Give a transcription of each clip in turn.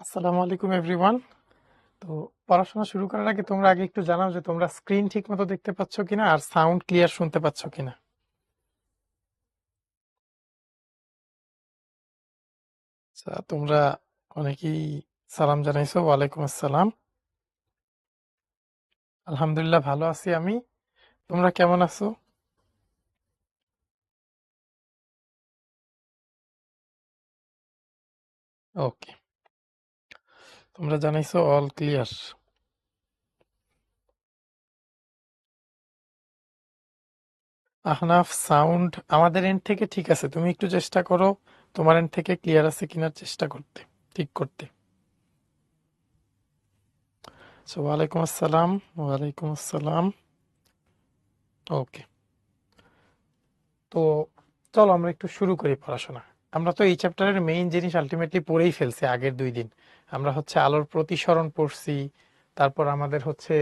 আসসালামু আলাইকুম এভরিওয়ান। তো পড়াশোনা শুরু করার আগে তোমরা আগে একটু জানাও যে তোমরা স্ক্রিন ঠিক মতো দেখতে পাচ্ছ কিনা আর সাউন্ড ক্লিয়ার শুনতে পাচ্ছ কিনা। আচ্ছা, তোমরা অনেকেই সালাম জানাইছো। ওয়ালাইকুম আসসালাম। আলহামদুলিল্লাহ ভালো আছি আমি। তোমরা কেমন আছো? ওকে, তোমরা জানাইছো অল ক্লিয়ার। আহনাফ, সাউন্ড আমাদের এন্ড থেকে ঠিক আছে, তুমি একটু চেষ্টা করো তোমার এন্ড থেকে ক্লিয়ার আছে কিনার চেষ্টা করতে, ঠিক করতে। আচ্ছা, ওয়ালাইকুম আসসালাম। ওয়ালাইকুম আসসালাম। ওকে, তো চলো আমরা একটু শুরু করি পড়াশোনা। আমরা তো এই চ্যাপ্টারের মেইন জিনিস আলটিমেটলি পড়েই ফেলছি আগের 2 দিন। আমরা হচ্ছে আলোর প্রতিসরণ পড়ছি, তারপর আমাদের হচ্ছে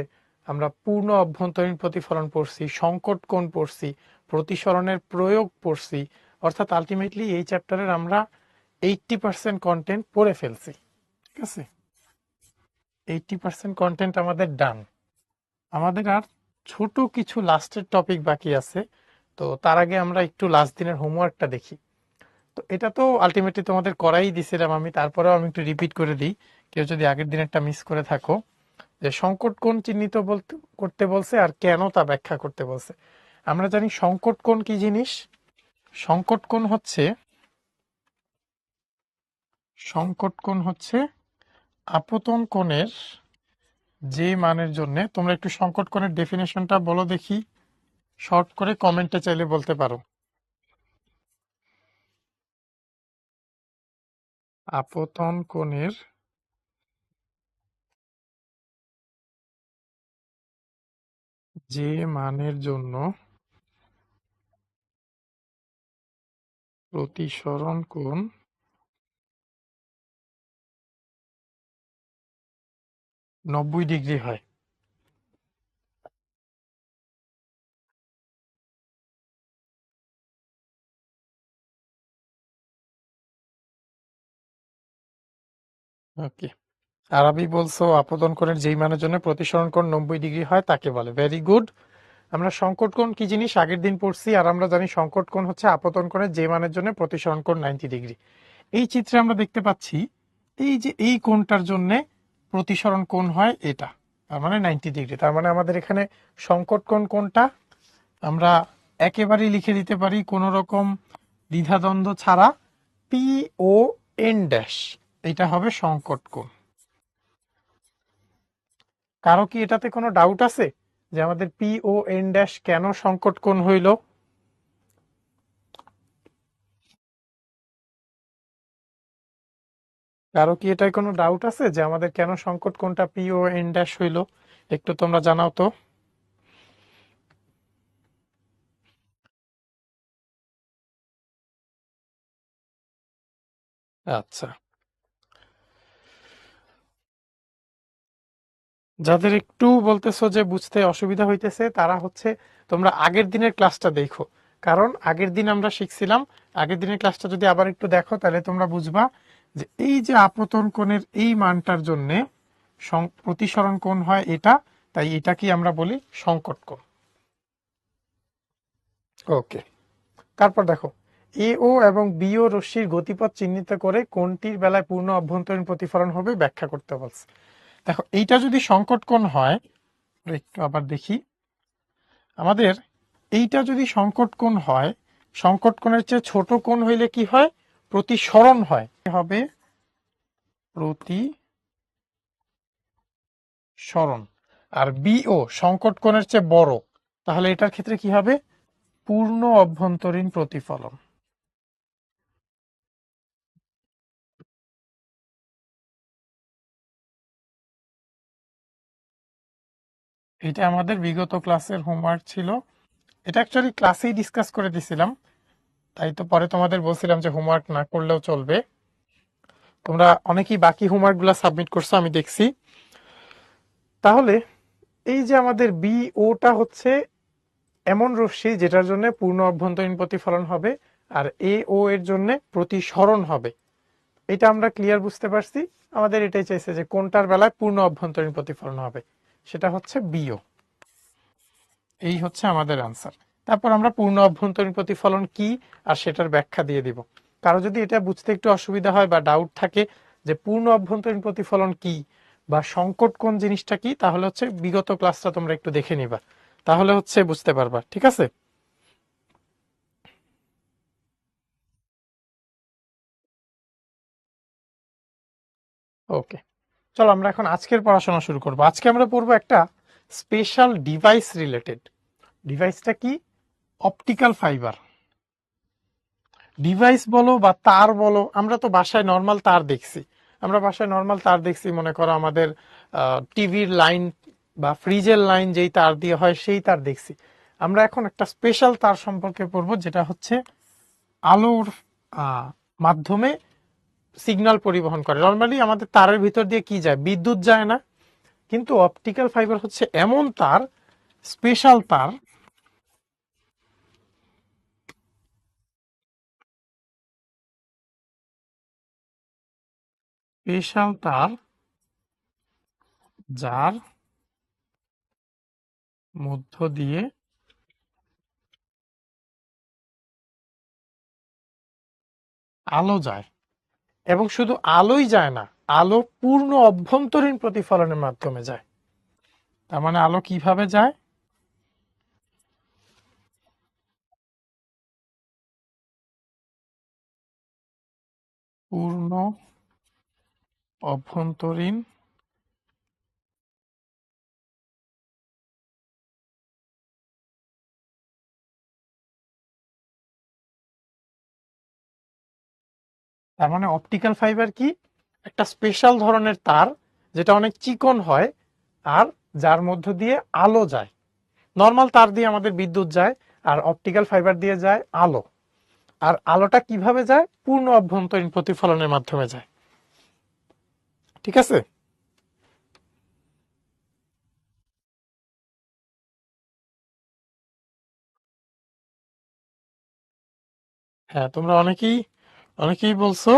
আমরা পূর্ণ অভ্যন্তরীণ প্রতিফলন পড়ছি, সংকট কোণ পড়ছি, প্রতিসরণের প্রয়োগ পড়ছি। অর্থাৎ আলটিমেটলি এই চ্যাপ্টারের আমরা 80% কন্টেন্ট পড়ে ফেলছি। ঠিক আছে, 80% কন্টেন্ট আমাদের ডান। আমাদের আর ছোট কিছু লাস্টের টপিক বাকি আছে। তো তার আগে আমরা একটু লাস্ট দিনের হোমওয়ার্কটা দেখি। তো এটা তো আলটিমেটলি তোমাদের করাই দিছিলাম আমি, তারপরেও আমি একটু রিপিট করে দিই, কেউ যদি আগের দিনেরটা মিস করে থাকো। যে সংকট কোণ চিহ্নিত বলতে করতে বলছে আর কেন তা ব্যাখ্যা করতে বলছে। আমরা জানি সংকট কোণ কি জিনিস। সংকট কোণ হচ্ছে সংকট কোণ হচ্ছে আপতন কোণের যে মানের জন্য, তোমরা একটু সংকট কোণের ডেফিনেশনটা বলো দেখি, শর্ট করে কমেন্টে চাইলে বলতে পারো। আপতন কোণের যে মানের জন্য প্রতিসরণ কোণ 90 ডিগ্রি হয়। ওকে, আরবি বলছো আপতন কোণের যেই মানের জন্য প্রতিসরণ কোণ 90 ডিগ্রি হয় তাকে বলে। Very good. আমরা সংকট কোণ কি জিনিস আগের দিন পড়ছি, আর আমরা জানি সংকট কোণ হচ্ছে আপতন কোণের যে মানের জন্য প্রতিসরণ কোণ 90 ডিগ্রি। এই চিত্রে আমরা দেখতে পাচ্ছি এই যে এই কোণটার জন্য প্রতিসরণ কোণ হয় এটা, তার মানে 90 ডিগ্রি। তার মানে আমাদের এখানে সংকট কোণ কোনটা আমরা একেবারেই লিখে দিতে পারি কোনো রকম দ্বিধাদ্বন্দ্ব ছাড়া, পি ও এন ড্যাশ, এটা হবে সংকট কোণ। কারো কি এটাতে কোনো ডাউট আছে যে আমাদের পি ও এন ড্যাশ কেন সংকট কোণ হইল? কারো কি এটায় কোনো ডাউট আছে যে আমাদের কেন সংকট কোণটা পি ও এন ড্যাশ হইল? একটু তোমরা জানাও তো। আচ্ছা, যাদের একটু বলতেছো যে বুঝতে অসুবিধা হইতেছে তারা হচ্ছে তোমরা আগের দিনের ক্লাসটা দেখো। কারণ আগের দিন আমরা শিখছিলাম, আগের দিনের ক্লাসটা যদি আবার একটু দেখো তাহলে তোমরা বুঝবা যে এই যে আপতন কোণের এই মানটার জন্য প্রতিসরণ কোণ হয় এটা, তাই এটা কি আমরা বলি সংকট কোণ। ওকে, তারপর দেখো এ ও এবং বি ও রশ্মির গতিপথ চিহ্নিত করে কোনটির বেলায় পূর্ণ অভ্যন্তরীণ প্রতিফলন হবে ব্যাখ্যা করতে বলছে। দেখো এইটা যদি সংকট কোণ হয়, একটু আবার দেখি, আমাদের এইটা যদি সংকট কোণ হয়, সংকট কোণের চেয়ে ছোট কোণ হইলে কি হয়? প্রতিসরণ হয়, হবে প্রতিসরণ। আর বিও সংকট কোণের চেয়ে বড়, তাহলে এটার ক্ষেত্রে কি হবে? পূর্ণ অভ্যন্তরীণ প্রতিফলন। এটা আমাদের বিগত ক্লাসের হোমওয়ার্ক ছিল। এটা অ্যাকচুয়ালি ক্লাসেই ডিসকাস করে দিছিলাম, তাই তো পরে তোমাদের বলছিলাম যে হোমওয়ার্ক না করলেও চলবে। তোমরা অনেকেই বাকি হোমওয়ার্কগুলো সাবমিট করছো আমি দেখছি। তাহলে এই যে আমাদের বি ওটা হচ্ছে এমন রশ্মি যেটার জন্য পূর্ণ অভ্যন্তরীণ প্রতিফলন হবে, আর এ ও এর জন্য প্রতিসরণ হবে। এটা আমরা ক্লিয়ার বুঝতে পারছি। আমাদের এটাই চাইছে যে কোনটার বেলায় পূর্ণ অভ্যন্তরীণ প্রতিফলন হবে, সেটা হচ্ছে বিও। এই হচ্ছে আমাদের আনসার। তারপর আমরা পূর্ণ অভ্যন্তরীণ প্রতিফলন কি আর সেটার ব্যাখ্যা দিয়ে দিব। কারো যদি এটা বুঝতে একটু অসুবিধা হয় বা ডাউট থাকে যে পূর্ণ অভ্যন্তরীণ প্রতিফলন কি বা সংকট কোণ জিনিসটা কি, তাহলে হচ্ছে বিগত ক্লাসটা তোমরা একটু দেখে নিবা, তাহলে হচ্ছে বুঝতে পারবা। ঠিক আছে? ওকে, চলো আমরা এখন আজকের পড়াশোনা শুরু করব। আজকে আমরা পড়বো একটা স্পেশাল ডিভাইস রিলেটেড। ডিভাইসটা কি? Optical fibre. ডিভাইস বলো বা তার বলো, আমরা তো বাসায় নর্মাল তার দেখছি। আমরা বাসায় নর্মাল তার দেখছি, মনে করো আমাদের টিভির লাইন বা ফ্রিজের লাইন যেই তার দিয়ে হয় সেই তার দেখছি। আমরা এখন একটা স্পেশাল তার সম্পর্কে পড়বো, যেটা হচ্ছে আলোর মাধ্যমে সিগন্যাল পরিবহন করে। নর্মালি আমাদের তারের ভিতর দিয়ে কি যায়? বিদ্যুৎ যায় না। কিন্তু অপটিক্যাল ফাইবার হচ্ছে এমন তার, স্পেশাল তার, স্পেশাল তার যার মধ্য দিয়ে আলো যায়। এবং শুধু আলোই যায় না, আলো পূর্ণ অভ্যন্তরীণ প্রতিফলনের মাধ্যমে যায়। তার মানে আলো কিভাবে যায়? পূর্ণ অভ্যন্তরীণ তার মানে অপটিক্যাল ফাইবার কি? একটা স্পেশাল ধরনের তার, যেটা অনেক চিকন হয় আর যার মধ্য দিয়ে আলো যায়। নর্মাল তার দিয়ে আমাদের বিদ্যুৎ যায়, আর অপটিক্যাল ফাইবার দিয়ে যায় আলো। আর আলোটা কিভাবে যায়? পূর্ণ অভ্যন্তরীণ প্রতিফলনের মাধ্যমে যায়। ঠিক আছে? হ্যাঁ, তোমরা অনেকেই অনেকেই বলছো।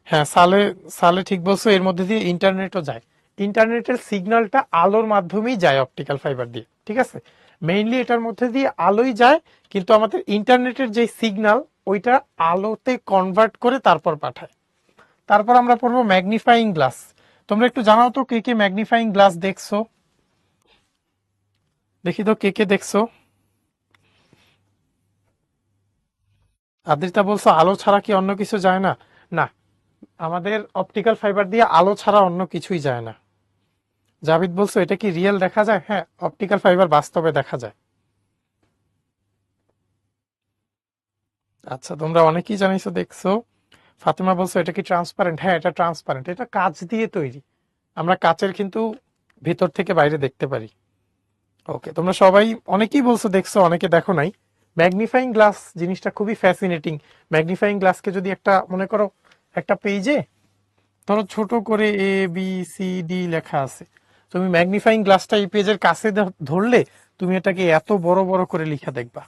হ্যাঁ, সালে সালে ঠিক বলছো, এর মধ্যে দিয়ে ইন্টারনেটও যায়। ইন্টারনেটের সিগন্যালটা আলোর মাধ্যমেই যায় অপটিক্যাল ফাইবার দিয়ে। ঠিক আছে? মেইনলি এটার মধ্যে দিয়ে আলোই যায়, কিন্তু আমাদের ইন্টারনেটের যে সিগন্যাল, ওইটা আলোতে কনভার্ট করে তারপর পাঠায়। তারপর আমরা পড়বো ম্যাগনিফাইং গ্লাস। তোমরা একটু জানাও তো কে কে ম্যাগনিফাইং গ্লাস দেখছো? দেখি তো কে কে দেখছো। আদ্রিতা বলছো আলো ছাড়া কি অন্য কিছু যায় না? না, আমাদের অপটিক্যাল ফাইবার দিয়ে আলো ছাড়া অন্য কিছুই যায় না। জাভিদ বলছো এটা কি রিয়েল দেখা যায়? হ্যাঁ, অপটিক্যাল ফাইবার বাস্তবে দেখা যায়। আচ্ছা, তোমরা অনেকেই জানিছো দেখছো। ফাতেমা বলছো এটা কি ট্রান্সপারেন্ট? হ্যাঁ, এটা ট্রান্সপারেন্ট, এটা কাঁচ দিয়ে তৈরি। আমরা কাচের কিন্তু ভেতর থেকে বাইরে দেখতে পারি। ওকে, তোমরা সবাই অনেকেই বলছো দেখছো, অনেকে দেখো নাই। ম্যাগনিফাইং গ্লাস জিনিসটা খুবই ফ্যাসিনেটিং। ম্যাগনিফাইং গ্লাসকে যদি একটা মনে করো, একটা পেজে ধরো ছোট করে ABCD লেখা আছে, তুমি ম্যাগনিফাইং গ্লাসটা এই পেজের কাছে ধরলে তুমি এটাকে এত বড় বড় করে লিখা দেখবা।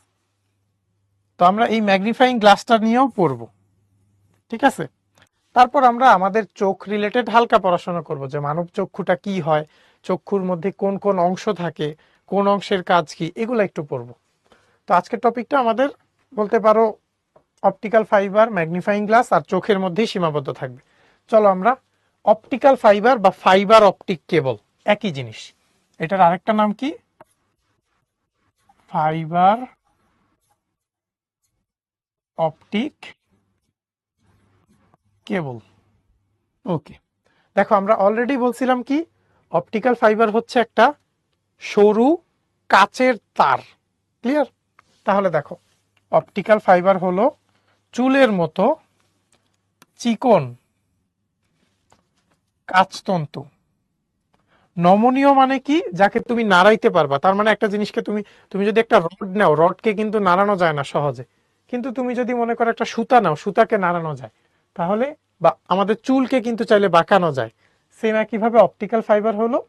তো আমরা এই ম্যাগনিফাইং গ্লাসটা নিয়েও পড়বো। ঠিক আছে? তারপর আমরা আমাদের চোখ রিলেটেড হালকা পড়াশোনা করব, যে মানব চক্ষুটা কি হয়, চক্ষুর মধ্যে কোন কোন অংশ থাকে, কোন অংশের কাজ কি, এগুলো একটু পড়বো। তো আজকের টপিকটা আমাদের বলতে পারো অপটিক্যাল ফাইবার, ম্যাগনিফাইং গ্লাস আর চোখের মধ্যেই সীমাবদ্ধ থাকবে। চলো আমরা অপটিক্যাল ফাইবার বা ফাইবার অপটিক কেবল, একই জিনিস। এটার আরেকটা নাম কি? Fibre optic cable. ওকে, দেখো আমরা অলরেডি বলছিলাম কি, অপটিক্যাল ফাইবার হচ্ছে একটা সরু কাচের তার। ক্লিয়ার? তাহলে দেখো, অপটিক্যাল ফাইবার হলো চুলের মতো চিকন কাচতন্তু। নমনীয় মানে কি? যাকে তুমি নাড়াইতে পারবা। তার মানে একটা জিনিসকে তুমি তুমি যদি একটা রড নাও, রডকে কিন্তু নাড়ানো যায় না সহজে। কিন্তু তুমি যদি মনে করো একটা সুতা নাও, সুতাকে নাড়ানো যায়। তাহলে বা আমাদের চুলকে কিন্তু চাইলে বাঁকানো যায়। সেম একইভাবে অপটিক্যাল ফাইবার হলো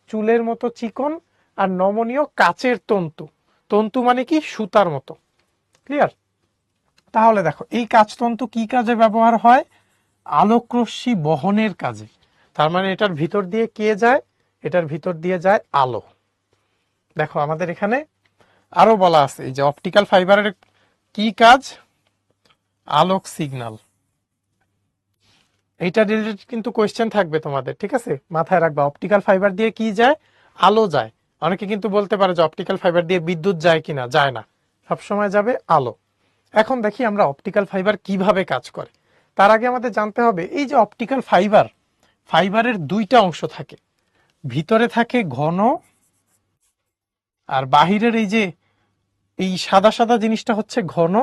চুলের মতো চিকন আর নমনীয় কাচের তন্তু। তন্তু মানে কি? সুতার মতো। ক্লিয়ার? তাহলে দেখো এই কাচতন্তু কি কাজে ব্যবহার হয়? আলোক রশ্মি বহনের কাজে। তার মানে এটার ভিতর দিয়ে কে যায়? এটার ভিতর দিয়ে যায় আলো। দেখো আমাদের এখানে আরো বলা আছে এই যে অপটিক্যাল ফাইবারের কি কাজ? আলোক সিগন্যাল। এইটা রিলেটেড কিন্তু কোয়েশ্চেন থাকবে তোমাদের, ঠিক আছে? মাথায় রাখবা অপটিক্যাল ফাইবার দিয়ে কি যায়? আলো যায়। অনেকে কিন্তু বলতে পারে যে অপটিক্যাল ফাইবার দিয়ে বিদ্যুৎ যায় কিনা, যায় না, সবসময় যাবে আলো। এখন দেখি আমরা অপটিক্যাল ফাইবার কিভাবে কাজ করে। তার আগে আমাদের জানতে হবে এই যে অপটিক্যাল ফাইবার, ফাইবারের দুইটা অংশ থাকে, ভিতরে থাকে ঘন আর বাহিরের এই যে এই সাদা সাদা জিনিসটা হচ্ছে ঘন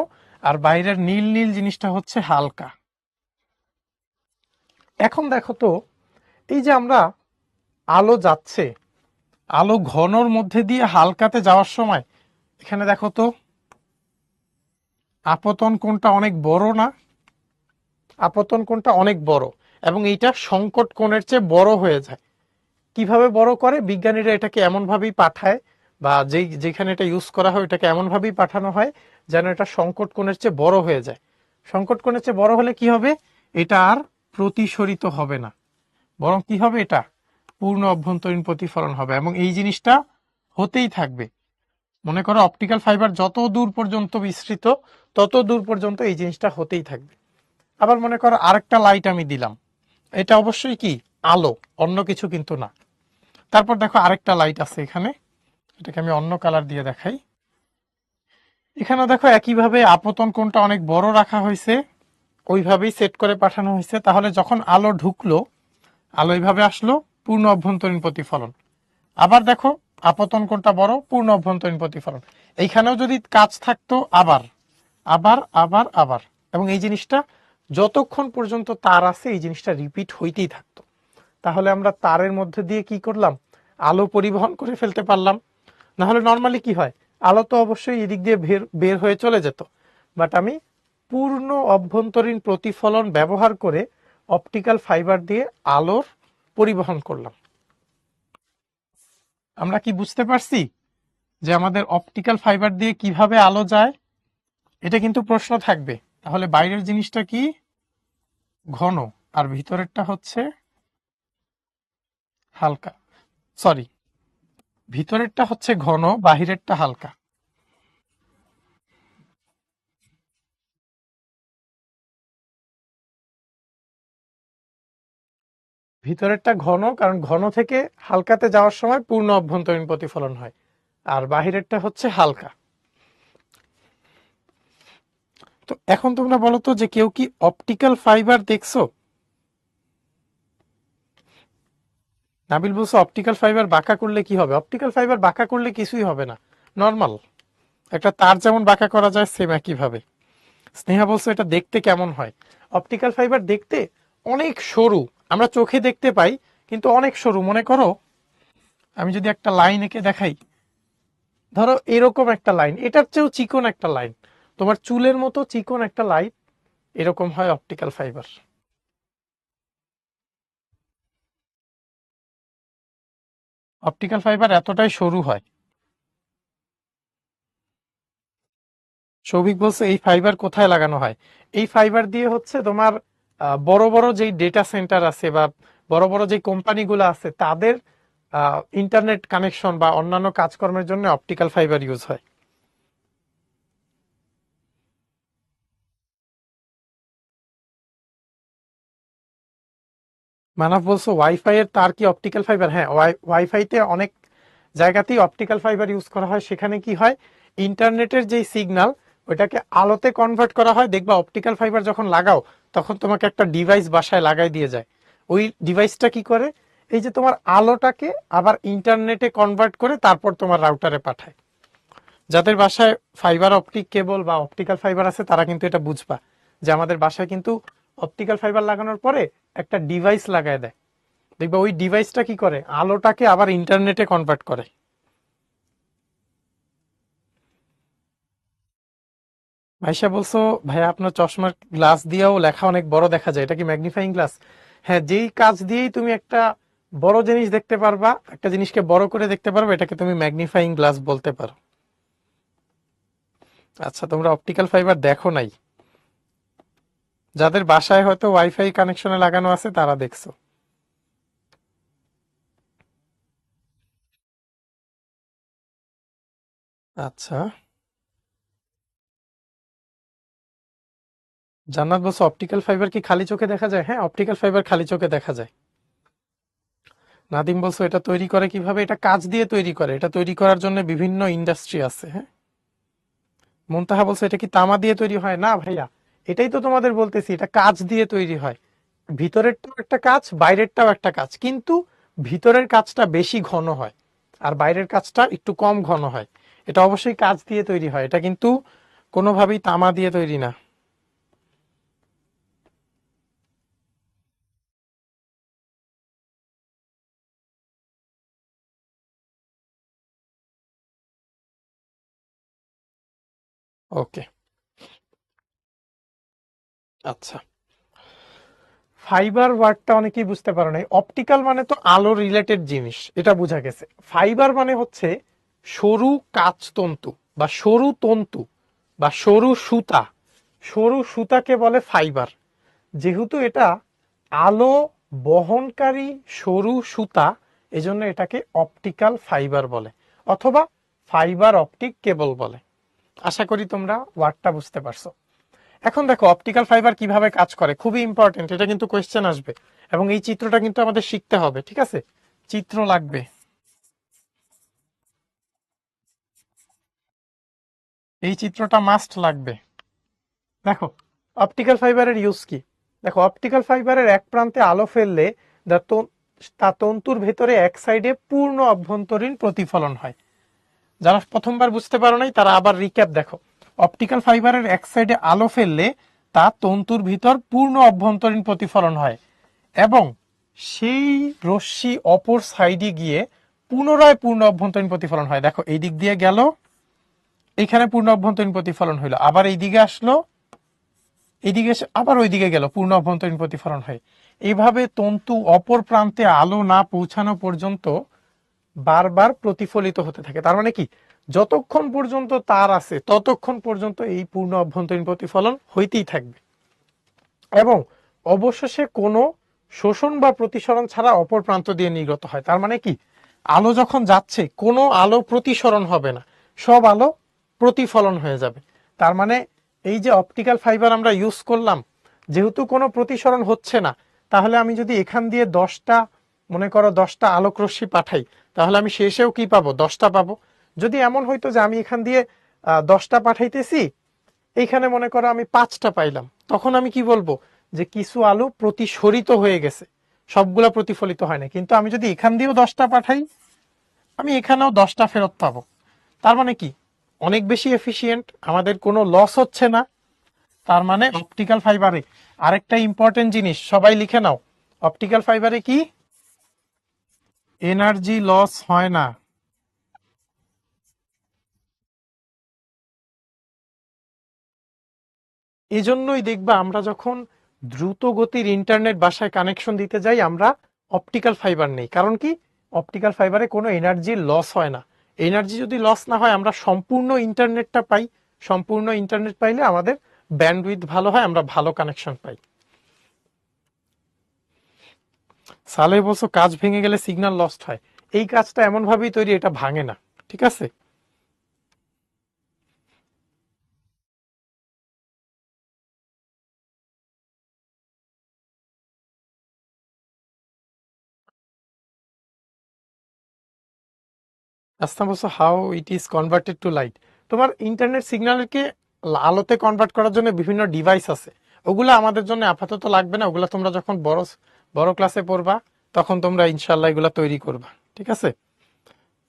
আর বাইরের নীল নীল জিনিসটা হচ্ছে হালকা। এখন দেখো তো এই যে আমরা আলো যাচ্ছে, আলো ঘনর মধ্যে দিয়ে হালকাতে যাওয়ার সময় এখানে দেখো তো আপতন কোণটা অনেক বড় না? আপতন কোণটা অনেক বড় এবং এইটা সংকট কোণের চেয়ে বড় হয়ে যায়। কিভাবে বড় করে? বিজ্ঞানীরা এটাকে এমন ভাবেই পাঠায় বা যেখানে এটা ইউজ করা হয় এটাকে এমন ভাবেই পাঠানো হয় যেন এটা সংকট কোণের চেয়ে বড় হয়ে যায়। সংকট কোণের চেয়ে বড় হলে কি হবে? এটা আর প্রতিসরিত হবে না, বরং কি হবে? এটা পূর্ণ অভ্যন্তরীণ প্রতিফলন হবে এবং এই জিনিসটা হতেই থাকবে। মনে করো অপটিক্যাল ফাইবার যত দূর পর্যন্ত বিস্তৃত তত দূর পর্যন্ত এই জিনিসটা হতেই থাকবে। আবার মনে করো আরেকটা লাইট আমি দিলাম, এটা অবশ্যই কি আলো, অন্য কিছু কিন্তু না। তারপর দেখো আরেকটা লাইট আছে এখানে, এটাকে আমি অন্য কালার দিয়ে দেখাই। এখানে দেখো একইভাবে আপতন কোণটা অনেক বড় রাখা হয়েছে, ওইভাবেই সেট করে পাঠানো হয়েছে। তাহলে যখন আলো ঢুকলো, আলো এইভাবে আসলো, পূর্ণ অভ্যন্তরীণ প্রতিফলন। আবার দেখো আপতন কোণটা বড়, পূর্ণ অভ্যন্তরীণ প্রতিফলন। এইখানেও যদি কাজ থাকতো আবার আবার আবার আবার, এবং এই জিনিসটা যতক্ষণ পর্যন্ত তার আছে এই জিনিসটা রিপিট হইতেই থাকতো। তাহলে আমরা তারের মধ্যে দিয়ে কি করলাম? আলো পরিবহন করে ফেলতে পারলাম। না হলে নর্মালি কি হয়, আলো তো অবশ্যই এদিক দিয়ে বের হয়ে চলে যেত, বাট আমি পূর্ণ অভ্যন্তরীণ প্রতিফলন ব্যবহার করে অপটিক্যাল ফাইবার দিয়ে আলোর পরিবহন করলাম। আমরা কি বুঝতে পারছি যে আমাদের অপটিক্যাল ফাইবার দিয়ে কিভাবে আলো যায়? এটা কিন্তু প্রশ্ন থাকবে। তাহলে বাইরের জিনিসটা কি? ঘন, আর ভিতরেরটা হচ্ছে হালকা। সরি, ভিতরেরটা হচ্ছে ঘন, বাহিরেরটা হালকা। ভিতরেরটা ঘন, কারণ ঘন থেকে হালকাতে যাওয়ার সময় পূর্ণ অভ্যন্তরীণ প্রতিফলন হয়, আর বাহিরেরটা হচ্ছে হালকা। তো এখন তোমরা বলো তো যে কেউ কি অপটিক্যাল ফাইবার দেখছো? নাবিল বলছো অপটিক্যাল ফাইবার বাঁকা করলে কি হবে? অপটিক্যাল ফাইবার বাঁকা করলে কিছুই হবে না, নর্মাল একটা তার যেমন বাঁকা করা যায় সেম একই ভাবে। স্নেহা বলছো এটা দেখতে কেমন হয়? অপটিক্যাল ফাইবার দেখতে অনেক সরু, আমরা চোখে দেখতে পাই কিন্তু অনেক সরু। মনে করো আমি যদি একটা লাইন এঁকে দেখাই, ধরো এরকম একটা লাইন, এটার চেয়েও চিকন একটা লাইন, তোমার চুলের মতো চিকন একটা লাইন, এরকম হয় অপটিক্যাল ফাইবার। অপটিক্যাল ফাইবার এতটাই সরু হয়। সৌভিক বলছে এই ফাইবার কোথায় লাগানো হয়? এই ফাইবার দিয়ে হচ্ছে তোমার বড় বড় যেই ডেটা সেন্টার আছে বা বড় বড় যে কোম্পানিগুলো আছে তাদের ইন্টারনেট কানেকশন বা অন্যান্য কাজকর্মের জন্য অপটিক্যাল ফাইবার ইউজ হয়। মানব বলছো ওয়াইফাই এর তার কি অপটিক্যাল ফাইবার? হ্যাঁ, ওয়াইফাইতে অনেক জায়গাতেই অপটিক্যাল ফাইবার ইউজ করা হয়। সেখানে কি হয়, ইন্টারনেটের যেই সিগন্যাল ওইটাকে আলোতে কনভার্ট করা হয়। দেখবা অপটিক্যাল ফাইবার যখন লাগাও তখন তোমাকে একটা ডিভাইস বাসায় লাগাই দিয়ে যায়। ওই ডিভাইসটা কি করে, এই যে তোমার আলোটাকে আবার ইন্টারনেটে কনভার্ট করে তারপর তোমার রাউটারে পাঠায়। যাদের বাসায় ফাইবার অপটিক কেবল বা অপটিক্যাল ফাইবার আছে তারা কিন্তু এটা বুঝবা যে আমাদের বাসায় কিন্তু অপটিক্যাল ফাইবার লাগানোর পরে একটা ডিভাইস লাগায় দেয়। দেখবা ওই ডিভাইসটা কি করে, আলোটাকে আবার ইন্টারনেটে কনভার্ট করে। ভাইসা বলছো ভাইয়া আপনার চশমার গ্লাস দিয়েও লেখা অনেক বড় দেখা যায়, এটা কি ম্যাগনিফাইং গ্লাস? হ্যাঁ, যেই কাজ দিয়েই তুমি একটা বড় জিনিস দেখতে পারবা, একটা জিনিসকে বড় করে দেখতে পারবে, এটাকে তুমি ম্যাগনিফাইং গ্লাস বলতে পারো। আচ্ছা, তোমরা অপটিক্যাল ফাইবার দেখো নাই? যাদের বাসায় হয়তো ওয়াইফাই কানেকশনে লাগানো আছে তারা দেখছো। আচ্ছা, জান্নাত বলছো অপটিক্যাল ফাইবার কি খালি চোখে দেখা যায়? হ্যাঁ, অপটিক্যাল ফাইবার খালি চোখে দেখা যায়। নাদিম বলছো এটা তৈরি করে কিভাবে? এটা কাঁচ দিয়ে তৈরি করে, এটা তৈরি করার জন্য বিভিন্ন ইন্ডাস্ট্রি আছে। হ্যাঁ, মুনতাহা বলছো এটা কি তামা দিয়ে তৈরি হয়? না ভাইয়া, এটাই তো তোমাদের বলতেছি, এটা কাঁচ দিয়ে তৈরি হয়। ভিতরেরটাও একটা কাঁচ, বাইরেরটাও একটা কাঁচ, কিন্তু ভিতরের কাঁচটা বেশি ঘন হয় আর বাইরের কাঁচটা একটু কম ঘন হয়। এটা অবশ্যই কাঁচ দিয়ে তৈরি হয়, এটা কিন্তু কোনোভাবেই তামা দিয়ে তৈরি না। ওকে, আচ্ছা। ফাইবার ওয়ার্ডটা অনেকেই বুঝতে পারো নাই। অপটিক্যাল মানে তো আলো রিলেটেড জিনিস, এটা বোঝা গেছে। ফাইবার মানে হচ্ছে সরু কাঁচ তন্তু বা সরু তন্তু বা সরু সুতা। সরু সুতাকে বলে ফাইবার। যেহেতু এটা আলো বহনকারী সরু সুতা, এজন্য এটাকে অপটিক্যাল ফাইবার বলে, অথবা ফাইবার অপটিক কেবল বলে। আশা করি তোমরা ওয়ার্ডটা বুঝতে পারছো। এখন দেখো অপটিক্যাল ফাইবার কিভাবে কাজ করে, খুবই ইম্পর্টেন্ট, এটা কিন্তু কোয়েশ্চেন আসবে এবং এই চিত্রটা কিন্তু আমাদের শিখতে হবে, ঠিক আছে? চিত্র লাগবে, এই চিত্রটা মাস্ট লাগবে। দেখো অপটিক্যাল ফাইবারের ইউজ কি। দেখো অপটিক্যাল ফাইবারের এক প্রান্তে আলো ফেললে তা তন্তুর ভেতরে এক সাইডে পূর্ণ অভ্যন্তরীণ প্রতিফলন হয়। যারা প্রথমবার বুঝতে পারো নাই তারা আবার রিক্যাপ দেখো। অপটিক্যাল ফাইবারের এক সাইডে আলো ফেললে তা তন্তুর ভিতর পূর্ণ অভ্যন্তরীণ প্রতিফলন হয় এবং সেই রশ্মি অপর সাইডে গিয়ে পুনরায় পূর্ণ অভ্যন্তরীণ প্রতিফলন হয়। দেখো এই দিক দিয়ে গেল, এখানে পূর্ণ অভ্যন্তরীণ প্রতিফলন হইলো, আবার এই দিকে আসলো, এইদিকে এসে আবার ওইদিকে গেল, পূর্ণ অভ্যন্তরীণ প্রতিফলন হয়। এইভাবে তন্তু অপর প্রান্তে আলো না পৌঁছানো পর্যন্ত বারবার প্রতিফলিত হতে থাকে। তার মানে কি, যতক্ষণ পর্যন্ত তার আছে ততক্ষণ পর্যন্ত এই পূর্ণ অভ্যন্তরীণ প্রতিফলন হইতেই থাকবে এবং অবশেষে কোনো শোষণ বা প্রতিসরণ ছাড়া অপর প্রান্ত দিয়ে নির্গত হয়। তার মানে কি, আলো যখন যাচ্ছে কোনো আলো প্রতিসরণ হবে না, সব আলো প্রতিফলন হয়ে যাবে। তার মানে এই যে অপটিক্যাল ফাইবার আমরা ইউজ করলাম, যেহেতু কোনো প্রতিসরণ হচ্ছে না, তাহলে আমি যদি এখান দিয়ে 10টা, মনে করো 10টা আলোক রশ্মি পাঠাই, তাহলে আমি শেষেও কি পাবো? 10টা পাবো। যদি এমন হইতো যে আমি এখান দিয়ে 10টা পাঠাইতেছি, এইখানে মনে করো আমি 5টা পাইলাম, তখন আমি কি বলবো? যে কিছু আলো প্রতিসরিত হয়ে গেছে, সবগুলা প্রতিফলিত হয় না। কিন্তু আমি যদি এখান দিয়েও 10টা পাঠাই, আমি এখানেও 10টা ফেরত পাবো। তার মানে কি, অনেক বেশি এফিশিয়েন্ট, আমাদের কোনো লস হচ্ছে না। তার মানে অপটিক্যাল ফাইবারে আরেকটা ইম্পর্টেন্ট জিনিস সবাই লিখে নাও, অপটিক্যাল ফাইবারে কি এনার্জি লস হয় না। এজন্যই দেখবা আমরা যখন দ্রুত গতির ইন্টারনেট বাসায় কানেকশন দিতে যাই, আমরা অপটিক্যাল ফাইবার নেই। কারণ কি, অপটিক্যাল ফাইবারে কোনো এনার্জি লস হয় না। এনার্জি যদি লস না হয়, আমরা সম্পূর্ণ ইন্টারনেটটা পাই। সম্পূর্ণ ইন্টারনেট পাইলে আমাদের ব্যান্ডউইথ ভালো হয়, আমরা ভালো কানেকশন পাই। সালে বলছো কাজ ভেঙে গেলে সিগন্যাল লস্ট হয়। এই কাজটা এমন ভাবেই তৈরি, এটা ভাঙে না, ঠিক আছে? আস্থা বলছো how it is converted to light. তোমার ইন্টারনেট সিগন্যালকে আলোতে কনভার্ট করার জন্য বিভিন্ন ডিভাইস আছে, ওগুলো আমাদের জন্য আপাতত লাগবে না, ওগুলো তোমরা যখন বড় বড় ক্লাসে পড়বা তখন তোমরা ইনশাল্লাহ এগুলা তৈরি করবা, ঠিক আছে?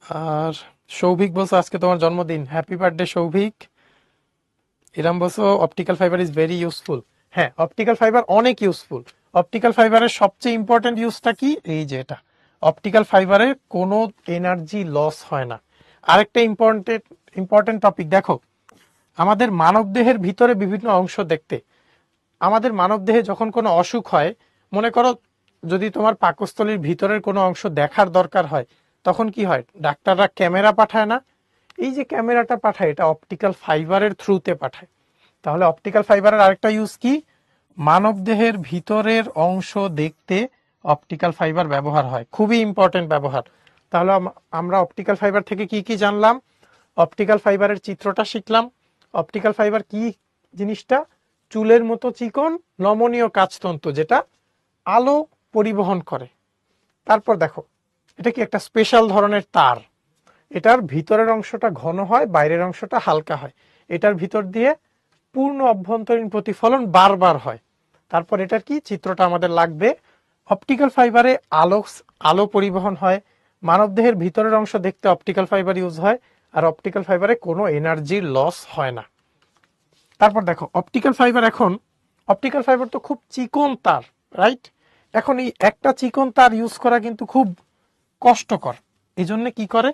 আর সৌভিক বলছো আজকে তোমার জন্মদিন, হ্যাপি বার্থডে সৌভিক। ইরাম বলছো optical fibre is very useful. হ্যাঁ, অপটিক্যাল ফাইবার অনেক ইউজফুল। অপটিক্যাল ফাইবারের সবচেয়ে ইম্পর্টেন্ট ইউজটা কি? এই যে এটা, অপটিক্যাল ফাইবারের কোনো এনার্জি লস হয় না। আরেকটা ইম্পর্টেন্ট ইম্পর্টেন্ট টপিক দেখো, আমাদের মানব দেহের ভিতরে বিভিন্ন অংশ দেখতে, আমাদের মানব দেহে যখন কোনো অসুখ হয়, মনে করো যদি তোমার পাকস্থলীর ভিতরের কোনো অংশ দেখার দরকার হয়, তখন কি হয়? ডাক্তাররা ক্যামেরা পাঠায় না? এই যে ক্যামেরাটা পাঠায়, এটা অপটিক্যাল ফাইবারের থ্রুতে পাঠায়। তাহলে অপটিক্যাল ফাইবারের আরেকটা ইউজ কি? মানবদেহের ভিতরের অংশ দেখতে অপটিক্যাল ফাইবার ব্যবহার হয়, খুবই ইম্পর্টেন্ট ব্যবহার। তাহলে আমরা অপটিক্যাল ফাইবার থেকে কি কি জানলাম? অপটিক্যাল ফাইবারের চিত্রটা শিখলাম। অপটিক্যাল ফাইবার কি জিনিসটা? চুলের মতো চিকন নমনীয় কাচতন্তু, যেটা আলো পরিবহন করে। তারপর দেখো, এটা কি একটা স্পেশাল ধরনের তার। এটার ভিতরের অংশটা ঘন হয়, বাইরের অংশটা হালকা হয়। এটার ভিতর দিয়ে পূর্ণ অভ্যন্তরীণ প্রতিফলন বারবার হয়। তারপর এটার কি চিত্রটা আমাদের লাগবে। অপটিক্যাল ফাইবারে আলো পরিবহন হয়। মানবদেহের ভিতরের অংশ দেখতে অপটিক্যাল ফাইবার ইউজ হয়। আর অপটিক্যাল ফাইবারে কোনো এনার্জি লস হয় না। তারপর দেখো, অপটিক্যাল ফাইবার তো খুব চিকন তার, রাইট? এখন এই একটা চিকন তার ইউজ করা কিন্তু খুব কষ্টকর। এই জন্য কি করে,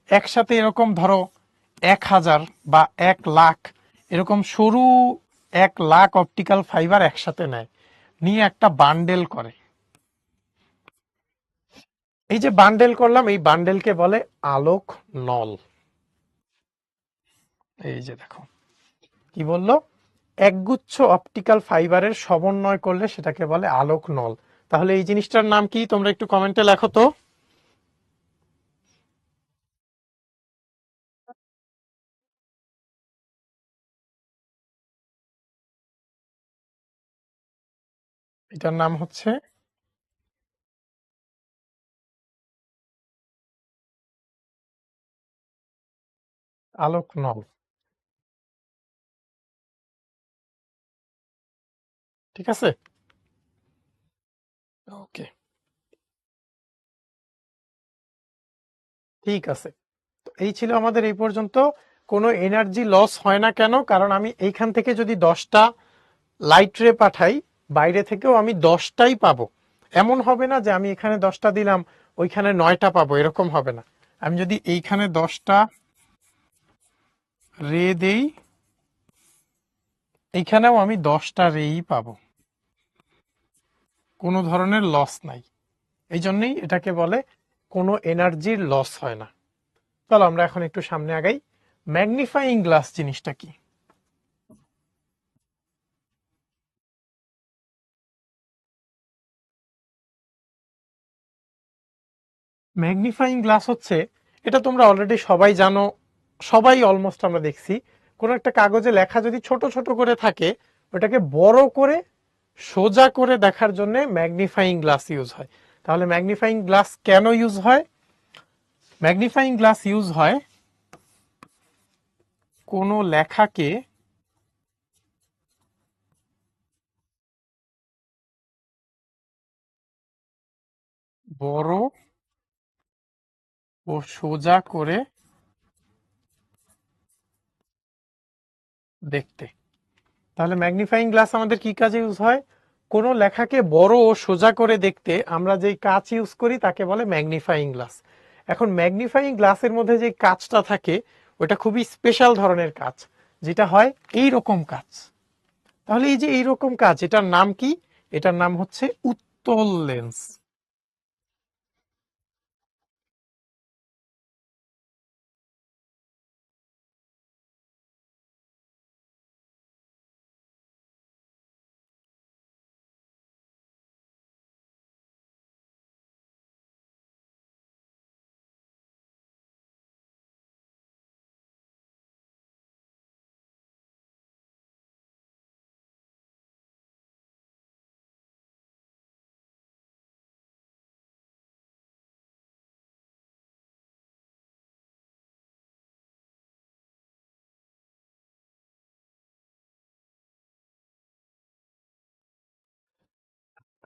একসাথে এরকম ধরো 1000 বা 1,00,000 এরকম সরু 1,00,000 অপটিক্যাল ফাইবার একসাথে নেয়, নিয়ে একটা বান্ডেল করে। এই যে বান্ডেল করলাম, এই বান্ডেলকে বলে আলোক নল। এই যে দেখো কি বললো, একগুচ্ছ অপটিক্যাল ফাইবারের সমন্বয় করলে সেটাকে বলে আলোক নল। তাহলে এই জিনিসটার নাম কি, তোমরা একটু কমেন্টে লেখো তো। এটার নাম হচ্ছে আলোক নল। ঠিক আছে, ওকে, ঠিক আছে। তো এই ছিল আমাদের এই পর্যন্ত। কোনো এনার্জি লস হয় না কেন? কারণ আমি এইখান থেকে যদি 10টা লাইট রে পাঠাই, বাইরে থেকেও আমি 10টাই পাবো। এমন হবে না যে আমি এখানে 10টা দিলাম, ওইখানে 9টা পাবো, এরকম হবে না। আমি যদি এইখানে 10টা রে দেই, এইখানেও আমি 10টা রেই পাবো, কোনো ধরনের লস নাই। এই জন্যই এটাকে বলে কোনো এনার্জির লস হয় না। চলো আমরা এখন একটু সামনে আগাই। ম্যাগনিফাইং গ্লাস জিনিসটা কি? ম্যাগনিফাইং গ্লাস হচ্ছে, এটা তোমরা অলরেডি সবাই জানো, সবাই অলমোস্ট আমরা দেখছি, কোন একটা কাগজে লেখা যদি ছোট ছোট করে থাকে, ওটাকে বড় করে সোজা করে দেখার জন্য ম্যাগনিফাইং গ্লাস ইউজ হয়। তাহলে ম্যাগনিফাইং গ্লাস কেন ইউজ হয়? ম্যাগনিফাইং গ্লাস ইউজ হয় কোনো লেখাকে বড় ও সোজা করে দেখতে। তাহলে ম্যাগনিফাইং গ্লাস আমাদের কি কাজে ইউজ হয়? কোনো লেখাকে বড় ও সোজা করে দেখতে আমরা যেই কাঁচ ইউজ করি তাকে বলে ম্যাগনিফাইং গ্লাস। এখন ম্যাগনিফাইং গ্লাসের মধ্যে যে কাঁচটা থাকে, ওটা খুবই স্পেশাল ধরনের কাঁচ, যেটা হয় এই রকম কাঁচ। তাহলে এই যে এইরকম কাঁচ, এটার নাম কি? এটার নাম হচ্ছে উত্তল লেন্স।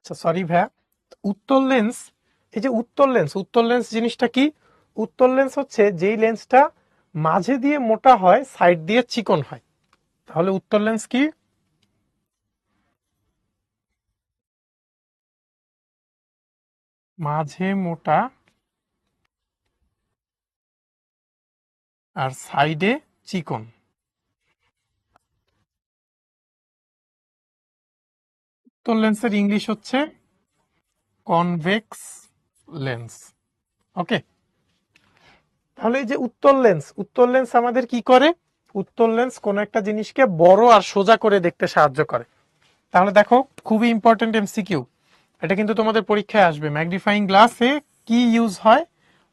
আচ্ছা সরি ভাইয়া, উত্তল লেন্স, এই যে উত্তল লেন্স জিনিসটা কি? উত্তল লেন্স হচ্ছে যেই লেন্সটা মাঝে দিয়ে মোটা হয়, সাইড দিয়ে চিকন হয়। তাহলে উত্তল লেন্স কি? মাঝে মোটা আর সাইডে চিকন। উত্তল লেন্সের ইংলিশ হচ্ছে কনভেক্স লেন্স। ওকে, তাহলে এই যে উত্তল লেন্স আমাদের কি করে? উত্তল লেন্স কোন একটা জিনিসকে বড় আর সোজা করে দেখতে সাহায্য করে। তাহলে দেখো, খুবই ইম্পর্টেন্ট এমসিকিউ, এটা কিন্তু তোমাদের পরীক্ষায় আসবে। ম্যাগনিফাইং গ্লাসে কি ইউজ হয়?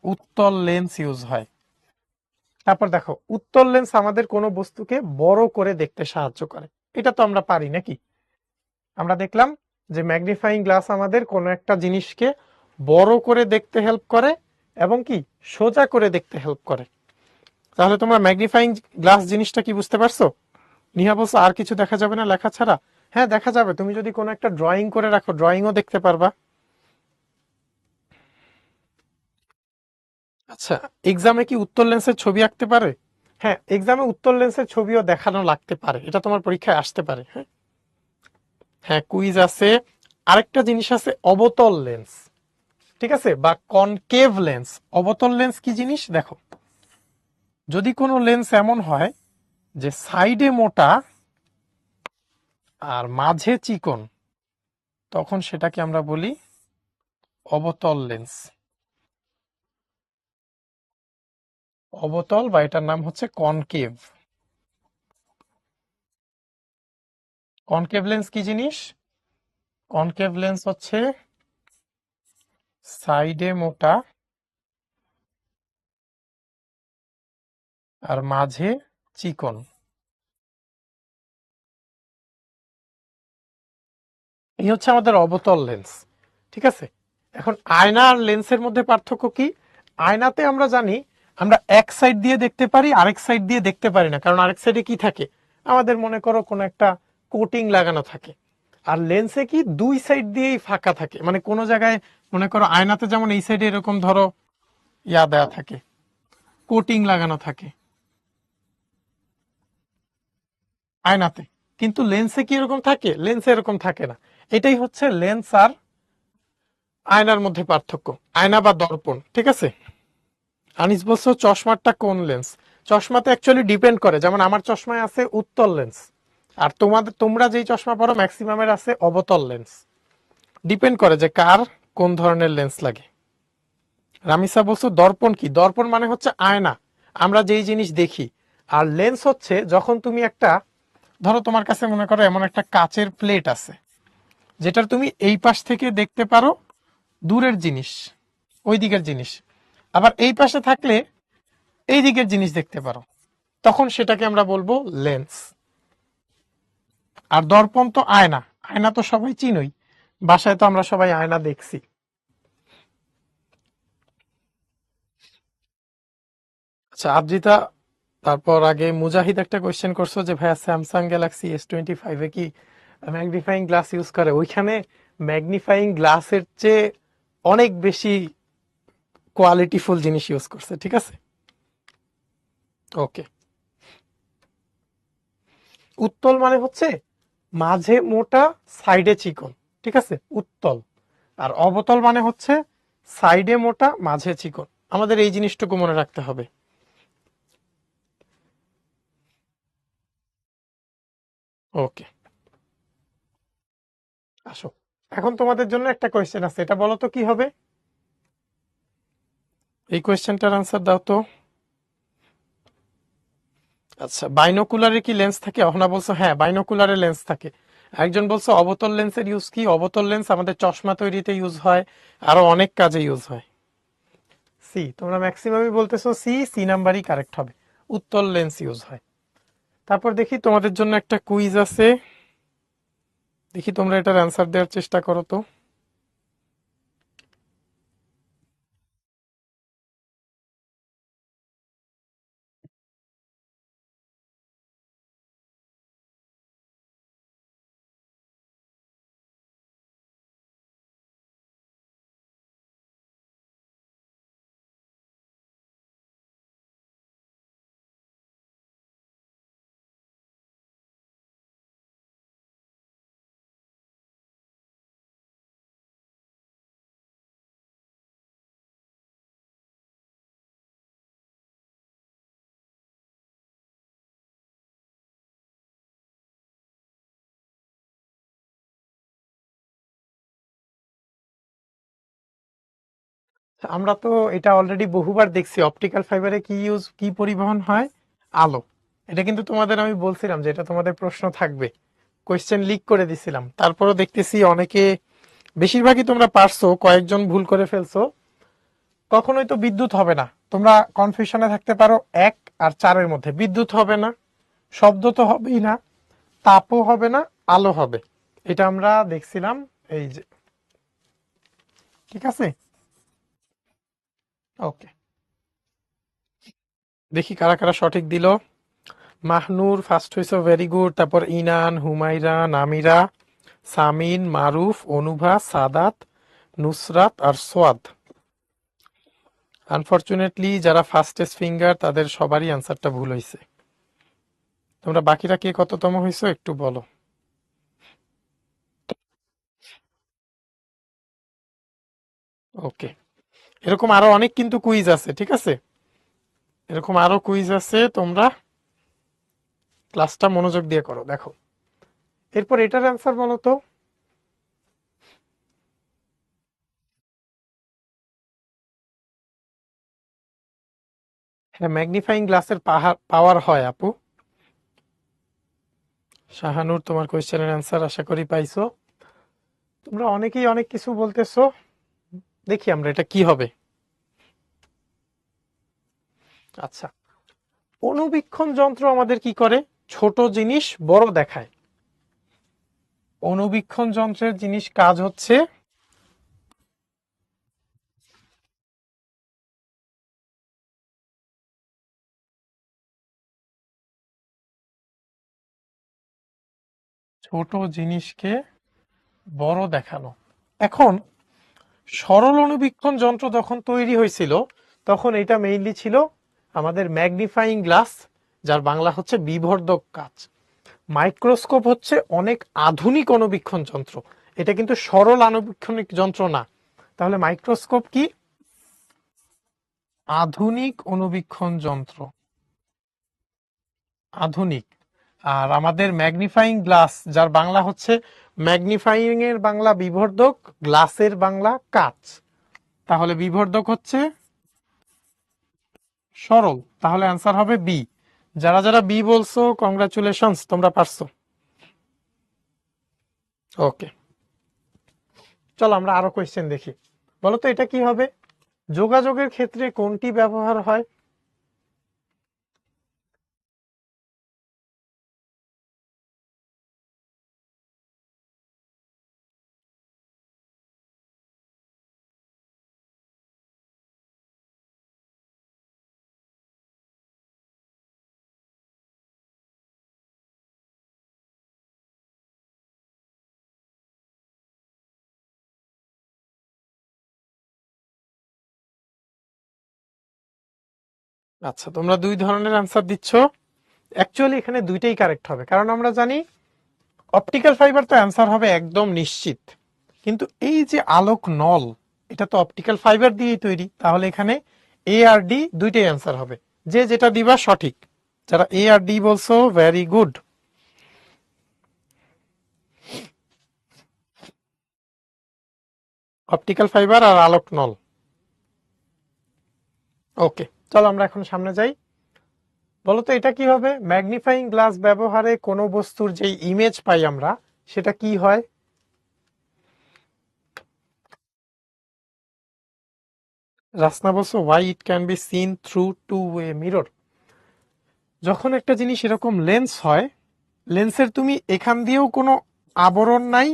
উত্তল লেন্স ইউজ হয়। তারপর দেখো, উত্তল লেন্স আমাদের কোনো বস্তুকে বড় করে দেখতে সাহায্য করে। এটা তো আমরা পারি নাকি? আমরা দেখলাম যে ম্যাগনিফাইং গ্লাস আমাদের কোনো একটা জিনিসকে বড় করে দেখতে হেল্প করে এবং কি সোজা করে দেখতে হেল্প করে। তাহলে তোমরা ম্যাগনিফাইং গ্লাস জিনিসটা কি বুঝতে পারছো? নিহা বলছো আর কিছু দেখা যাবে না লেখা ছাড়া? হ্যাঁ, দেখা যাবে। তুমি যদি কোনো একটা ড্রয়িং করে রাখো, ড্রয়িংও দেখতে পারবা। আচ্ছা, এক্সামে কি উত্তল লেন্সের ছবি আঁকতে পারে? হ্যাঁ, এক্সামে উত্তল লেন্সের ছবিও দেখানো লাগতে পারে, এটা তোমার পরীক্ষায় আসতে পারে। হ্যাঁ হ্যাঁ, কুইজ আছে। আরেকটা জিনিস আছে অবতল লেন্স, ঠিক আছে, বা কনকেভ লেন্স। অবতল লেন্স কি জিনিস দেখো, যদি কোনো লেন্স এমন হয় যে সাইডে মোটা আর মাঝে চিকন, তখন সেটাকে আমরা বলি অবতল লেন্স। অবতল বা এটার নাম হচ্ছে কনকেভ। কনকেভ লেন্স কি জিনিস? কনকেভ লেন্স হচ্ছে সাইডে মোটা আর মাঝে চিকন। এই হচ্ছে আমাদের অবতল লেন্স, ঠিক আছে। এখন আয়না আর লেন্সের মধ্যে পার্থক্য কি? আয়নাতে আমরা জানি আমরা এক সাইড দিয়ে দেখতে পারি, আরেক সাইড দিয়ে দেখতে পারি না, কারণ আরেক সাইডে কি থাকে, আমাদের মনে করো কোনো একটা কোটিং লাগানো থাকে। আর লেন্সে কি দুই সাইড দিয়েই ফাঁকা থাকে, মানে কোনো জায়গায় মনে করো আয়নাতে যেমন এই সাইডে এরকম ধরো ইয়া দেয়া থাকে, কোটিং লাগানো থাকে আয়নাতে, কিন্তু লেন্সে কি এরকম থাকে? লেন্সে এরকম থাকে না। এটাই হচ্ছে লেন্স আর আয়নার মধ্যে পার্থক্য, আয়না বা দর্পণ, ঠিক আছে। আনিস বলছো চশমারটা কোন লেন্স? চশমাতে অ্যাকচুয়ালি ডিপেন্ড করে, যেমন আমার চশমায় আছে উত্তল লেন্স, আর তোমরা যেই চশমা পরো ম্যাক্সিমামের আছে অবতল লেন্স। ডিপেন্ড করে যে কার কোন ধরনের লেন্স লাগে। রামিসা বলছো দর্পণ কি? দর্পণ মানে হচ্ছে আয়না, আমরা যেই জিনিস দেখি। আর লেন্স হচ্ছে যখন তুমি একটা, ধরো তোমার কাছে মনে করো এমন একটা কাচের প্লেট আছে যেটার তুমি এই পাশ থেকে দেখতে পারো দূরের জিনিস, ওই দিকের জিনিস, আবার এই পাশে থাকলে এই দিকের জিনিস দেখতে পারো, তখন সেটাকে আমরা বলবো লেন্স। আর দর্পণ তো আয়না, আয়না তো সবাই চিনই, বাসায় তো আমরা সবাই আয়না দেখছি। আচ্ছা আবৃতা, তারপর আগে মুজাহিদ একটা কোয়েশ্চেন করছো যে ভাইয়া স্যামসাং গ্যালাক্সি S25 এ কি ম্যাগনিফাইং গ্লাস ইউজ করে? ওইখানে ম্যাগনিফাইং গ্লাসের চেয়ে অনেক বেশি কোয়ালিটিফুল জিনিস ইউজ করছে, ঠিক আছে। ওকে, উত্তল মানে হচ্ছে মাঝে মোটা সাইডে চিকন, ঠিক আছে, উত্তল। আর অবতল মানে হচ্ছে সাইডে মোটা মাঝে চিকন। আমাদের এই জিনিসটুকু মনে রাখতে হবে। ওকে, আসো, এখন তোমাদের জন্য একটা কোয়েশ্চেন আছে, এটা বলো তো কি হবে। এই কোয়েশ্চেনটার আনসার দাও তো। আচ্ছা, বাইনোকুলারে কি লেন্স থাকে? অহনা বলছো হ্যাঁ বাইনোকুলারে লেন্স থাকে। একজন বলছো অবতল লেন্সের ইউজ কি? অবতল লেন্স আমাদের চশমা তৈরিতে ইউজ হয়, আরো অনেক কাজে ইউজ হয়। সি, তোমরা ম্যাক্সিমামই বলতেছো সি, সি নাম্বারই কারেক্ট হবে, উত্তল লেন্স ইউজ হয়। তারপর দেখি তোমাদের জন্য একটা কুইজ আছে, দেখি তোমরা এটার অ্যান্সার দেওয়ার চেষ্টা করো তো। আমরা তো এটা অলরেডি বহুবার দেখছি, অপটিক্যাল ফাইবারে কি পরিবহন হয়? আলো। এটা কিন্তু তোমাদের আমি বলছিলাম যে এটা তোমাদের প্রশ্ন থাকবে, কোয়েশ্চেন লিক করে দিছিলাম, তারপরও দেখতেছি অনেকে, বেশিরভাগই তোমরা পারছো, কয়েকজন ভুল করে ফেলছো। কখনোই তো বিদ্যুৎ হবে না, তোমরা কনফিউশনে থাকতে পারো 1 আর 4-এর মধ্যে। বিদ্যুৎ হবে না, শব্দ তো হবেই না, তাপও হবে না, আলো হবে। এটা আমরা দেখছিলাম, এই যে। ঠিক আছে, ওকে। দেখি কারা কারা সঠিক দিল। মাহনুর ফার্স্ট হয়েছে, ভেরি গুড। তারপর ইনান, হুমায়রা, নামিরা, সামিন, মারুফ, অনুভা, সাদাত, নুসরাত আর সোয়াদ। আনফরচুনেটলি যারা ফার্স্টেস্ট ফিঙ্গার তাদের সবারই অ্যান্সারটা ভুল হয়েছে। তোমরা বাকিরা কে কততম হয়েছো একটু বলো। ওকে, এরকম আরো অনেক কিন্তু কুইজ আছে, ঠিক আছে? এরকম আরো কুইজ আছে, তোমরা ক্লাসটা মনোযোগ দিয়ে করো। দেখো, এরপর এটার অ্যান্সার বলো তো। হ্যাঁ, ম্যাগনিফাইং গ্লাসের পাওয়ার হয় আপু। শাহানুর, তোমার কোয়েশ্চেনের অ্যান্সার আশা করি পাইছো। তোমরা অনেকেই অনেক কিছু বলতেছো, দেখি আমরা এটা কি হবে। আচ্ছা, অণুবীক্ষণ যন্ত্র আমাদের কি করে? ছোট জিনিস বড় দেখায়। অণুবীক্ষণ যন্ত্রের জিনিস কাজ হচ্ছে ছোট জিনিসকে বড় দেখানো। এখন সরল অণুবীক্ষণ যন্ত্র যখন তৈরি হয়েছিল, তখন এটা মেইনলি ছিল আমাদের ম্যাগনিফাইং গ্লাস, যার বাংলা হচ্ছে বিবর্ধক কাচ। মাইক্রোস্কোপ হচ্ছে অনেক আধুনিক অণুবীক্ষণ যন্ত্র, এটা কিন্তু সরল আণুবীক্ষণিক যন্ত্র না। তাহলে মাইক্রোস্কোপ কি? আধুনিক অণুবীক্ষণ যন্ত্র, আধুনিক। আর আমাদের ম্যাগনিফাইং গ্লাস, যার বাংলা হচ্ছে, ম্যাগনিফাইং এর বাংলা বিবর্ধক, গ্লাসের বাংলা কাচ। তাহলে বিবর্ধক হচ্ছে সরল, তাহলে অ্যান্সার হবে বি। যারা যারা বি বলছো, কংগ্রাচুলেশনস, তোমরা পারছো। ওকে, চলো আমরা আরো কোয়েশ্চেন দেখি। বলো তো এটা কি হবে? যোগাযোগের ক্ষেত্রে কোনটি ব্যবহার হয়? আচ্ছা, তোমরা দুই ধরনের অ্যান্সার দিচ্ছ। অ্যাকচুয়ালি এখানে দুইটাই কারেক্ট হবে, কারণ আমরা জানি অপটিক্যাল ফাইবার তো অ্যান্সার হবে একদম নিশ্চিত। কিন্তু এই যে আলোক নল, এটা তো অপটিক্যাল ফাইবার দিয়েই তৈরি, তাহলে এখানে এ আর ডি দুইটাই অ্যান্সার হবে। যে যেটা দিবা সঠিক। যারা এ আর ডি বলছো, ভেরি গুড। অপটিক্যাল ফাইবার আর আলোক নল। ওকে, চলো আমরা এখন সামনে যাই। বলো তো এটা কি হবে? ম্যাগনিফাইং গ্লাস ব্যবহারে কোনো বস্তুর যে ইমেজ পাই আমরা, সেটা কি হয়? রাসনা বলছো, why it can be seen through two way mirror. যখন একটা জিনিস এরকম লেন্স হয়, লেন্সের তুমি এখান দিয়েও কোনো আবরণ নাই,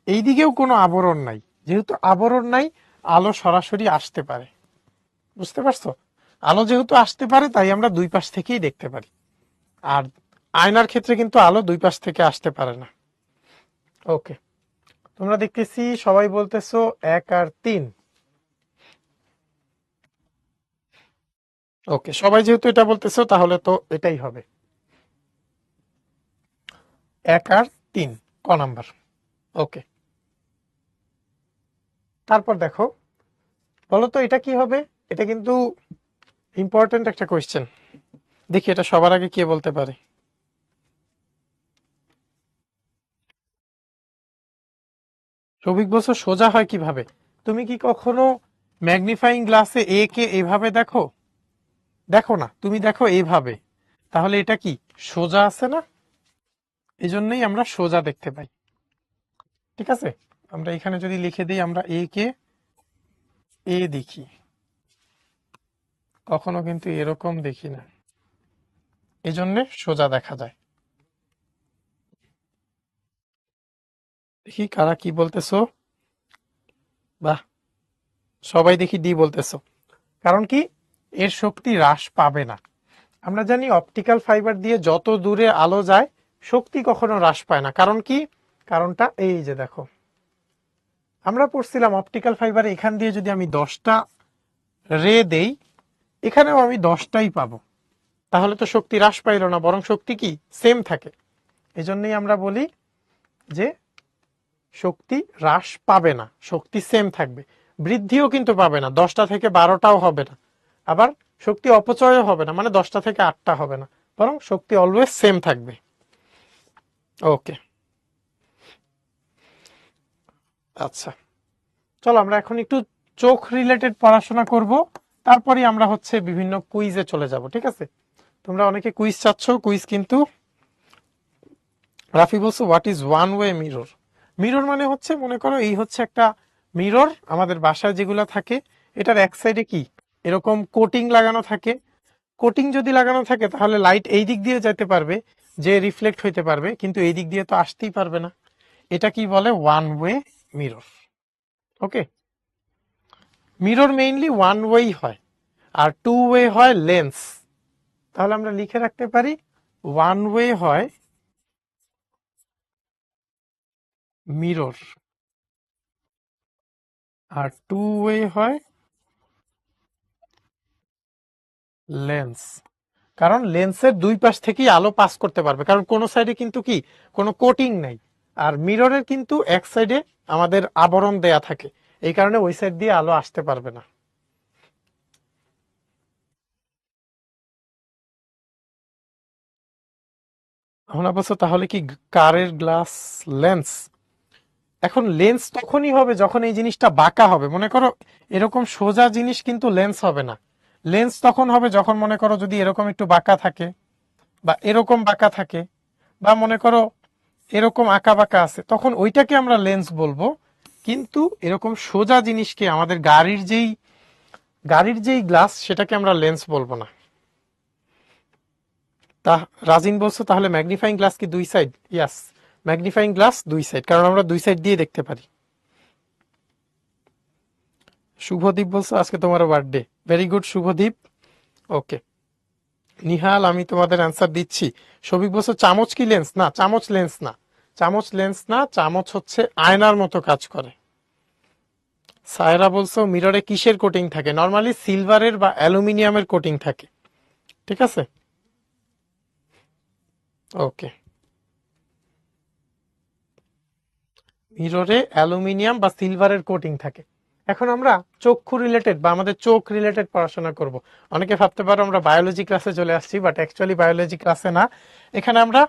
এই দিকেও কোনো আবরণ নাই। যেহেতু আবরণ নাই, আলো সরাসরি আসতে পারে। বুঝতে পারছো? আলো যেহেতু আসতে পারে, তাই আমরা দুই পাশ থেকেই দেখতে পারি। আর আয়নার ক্ষেত্রে কিন্তু আলো দুই পাশ থেকে আসতে পারে না। ওকে, তোমরা দেখতেছি সবাই বলতেছো 1 আর 3। ওকে, সবাই যেহেতু এটা বলতেছো, তাহলে তো এটাই হবে 1 আর 3, ক নাম্বার। ওকে, তারপর দেখো, বলো তো এটা কি হবে? এটা কিন্তু ইম্পর্টেন্ট একটা কোয়েশ্চেন। দেখি এটা সবার আগে কে বলতে পারে। সৌভিক বলছো সোজা হয় কিভাবে? তুমি কি কখনো ম্যাগনিফাইং গ্লাসে এ কে এভাবে দেখো? দেখো না, তুমি দেখো এইভাবে। তাহলে এটা কি সোজা আছে না? এই জন্যই আমরা সোজা দেখতে পাই। ঠিক আছে, আমরা এখানে যদি লিখে দিই আমরা এ কে এ দেখি, কখনো কিন্তু এরকম দেখি না, এই জন্য সোজা দেখা যায়। দেখি কারা কি বলতেছো। বাহ, সবাই দেখি ডি বলতেছো। কারণ কি, এর শক্তি হ্রাস পাবে না। আমরা জানি অপটিক্যাল ফাইবার দিয়ে যত দূরে আলো যায় শক্তি কখনো হ্রাস পায় না। কারণ কি, কারণটা এই যে দেখো, আমরা পড়ছিলাম অপটিক্যাল ফাইবারে এখান দিয়ে যদি আমি 10টা রে দেই, এখানেও আমি 10টাই পাবো, তাহলে তো শক্তি হ্রাস পাইল না, বরং শক্তি কি সেম থাকে। এই জন্যই আমরা বলি যে শক্তি হ্রাস পাবে না, শক্তি সেম থাকবে। বৃদ্ধিও কিন্তু পাবে না, 10টা থেকে 12টাও হবে না, আবার শক্তি অপচয়ও হবে না, মানে 10টা থেকে 8টা হবে না, বরং শক্তি অলওয়েজ সেম থাকবে। ওকে, আচ্ছা, চলো আমরা এখন একটু চোখ রিলেটেড পড়াশোনা করব, তারপরে আমরা হচ্ছে বিভিন্ন কুইজে চলে যাব। ঠিক আছে, তোমরা অনেকে কুইজ চাচ্ছ, কুইজ কিন্তু রাফি বলছো what is one way mirror. Mirror মানে হচ্ছে, মনে করো এই হচ্ছে একটা মিরর, আমাদের বাসায় যেগুলো থাকে, এটার এক সাইডে কি এরকম কোটিং লাগানো থাকে। কোটিং যদি লাগানো থাকে তাহলে লাইট এই দিক দিয়ে যেতে পারবে, যে রিফ্লেক্ট হইতে পারবে, কিন্তু এই দিক দিয়ে তো আসতেই পারবে না। এটা কি বলে, ওয়ান ওয়ে মিরর। ওকে, মিরর মেইনলি ওয়ান ওয়েই হয়, আর টু ওয়ে হয় লেন্স। তাহলে আমরা লিখে রাখতে পারি ওয়ান ওয়ে হয় মিরর, আর টু ওয়ে হয় লেন্স। কারণ লেন্সের দুই পাশ থেকেই আলো পাস করতে পারবে, কারণ কোনো সাইডে কিন্তু কি কোনো কোটিং নাই, আর মিররের কিন্তু এক সাইডে আমাদের আবরণ দেয়া থাকে, এই কারণে ওই সাইড দিয়ে আলো আসতে পারবে না। এখন অবশ্য তাহলে কি কারের গ্লাস লেন্স? এখন লেন্স তখনই হবে যখন এই জিনিসটা বাঁকা হবে। মনে করো এরকম সোজা জিনিস কিন্তু লেন্স হবে না। লেন্স তখন হবে যখন মনে করো যদি এরকম একটু বাঁকা থাকে, বা এরকম বাঁকা থাকে, বা মনে করো এরকম আঁকা বাঁকা আছে, তখন ওইটাকে আমরা লেন্স বলবো। কিন্তু এরকম সোজা জিনিসকে, আমাদের গাড়ির যেই গ্লাস, সেটাকে আমরা লেন্স বলবো না। তা রাজিন বলছো তাহলে ম্যাগনিফাইং গ্লাস কি দুই সাইড? ইয়াস, ম্যাগনিফাইং গ্লাস দুই সাইড, কারণ আমরা দুই সাইড দিয়ে দেখতে পারি। শুভদীপ বলছো আজকে তোমার বার্থডে, ভেরি গুড শুভদীপ। ওকে, নিহাল আমি তোমাদের অ্যান্সার দিচ্ছি। সবিক বলছো চামচ কি লেন্স? না, চামচ লেন্স না, চামচ লেন্স না, চামচ হচ্ছে আয়নার মতো কাজ করে। সায়রা বলছো মিররে কিসের কোটিং থাকে? নর্মালি সিলভারের বা অ্যালুমিনিয়ামের কোটিং থাকে। ঠিক আছে, ওকে, মিররে অ্যালুমিনিয়াম বা সিলভারের কোটিং থাকে। এখন আমরা চক্ষু রিলেটেড বা আমাদের চোখ রিলেটেড পড়াশোনা করব। অনেকে ভাবতে পারো আমরা বায়োলজি ক্লাসে চলে আসছি, বাট অ্যাকচুয়ালি বায়োলজি ক্লাসে না। এখানে আমরা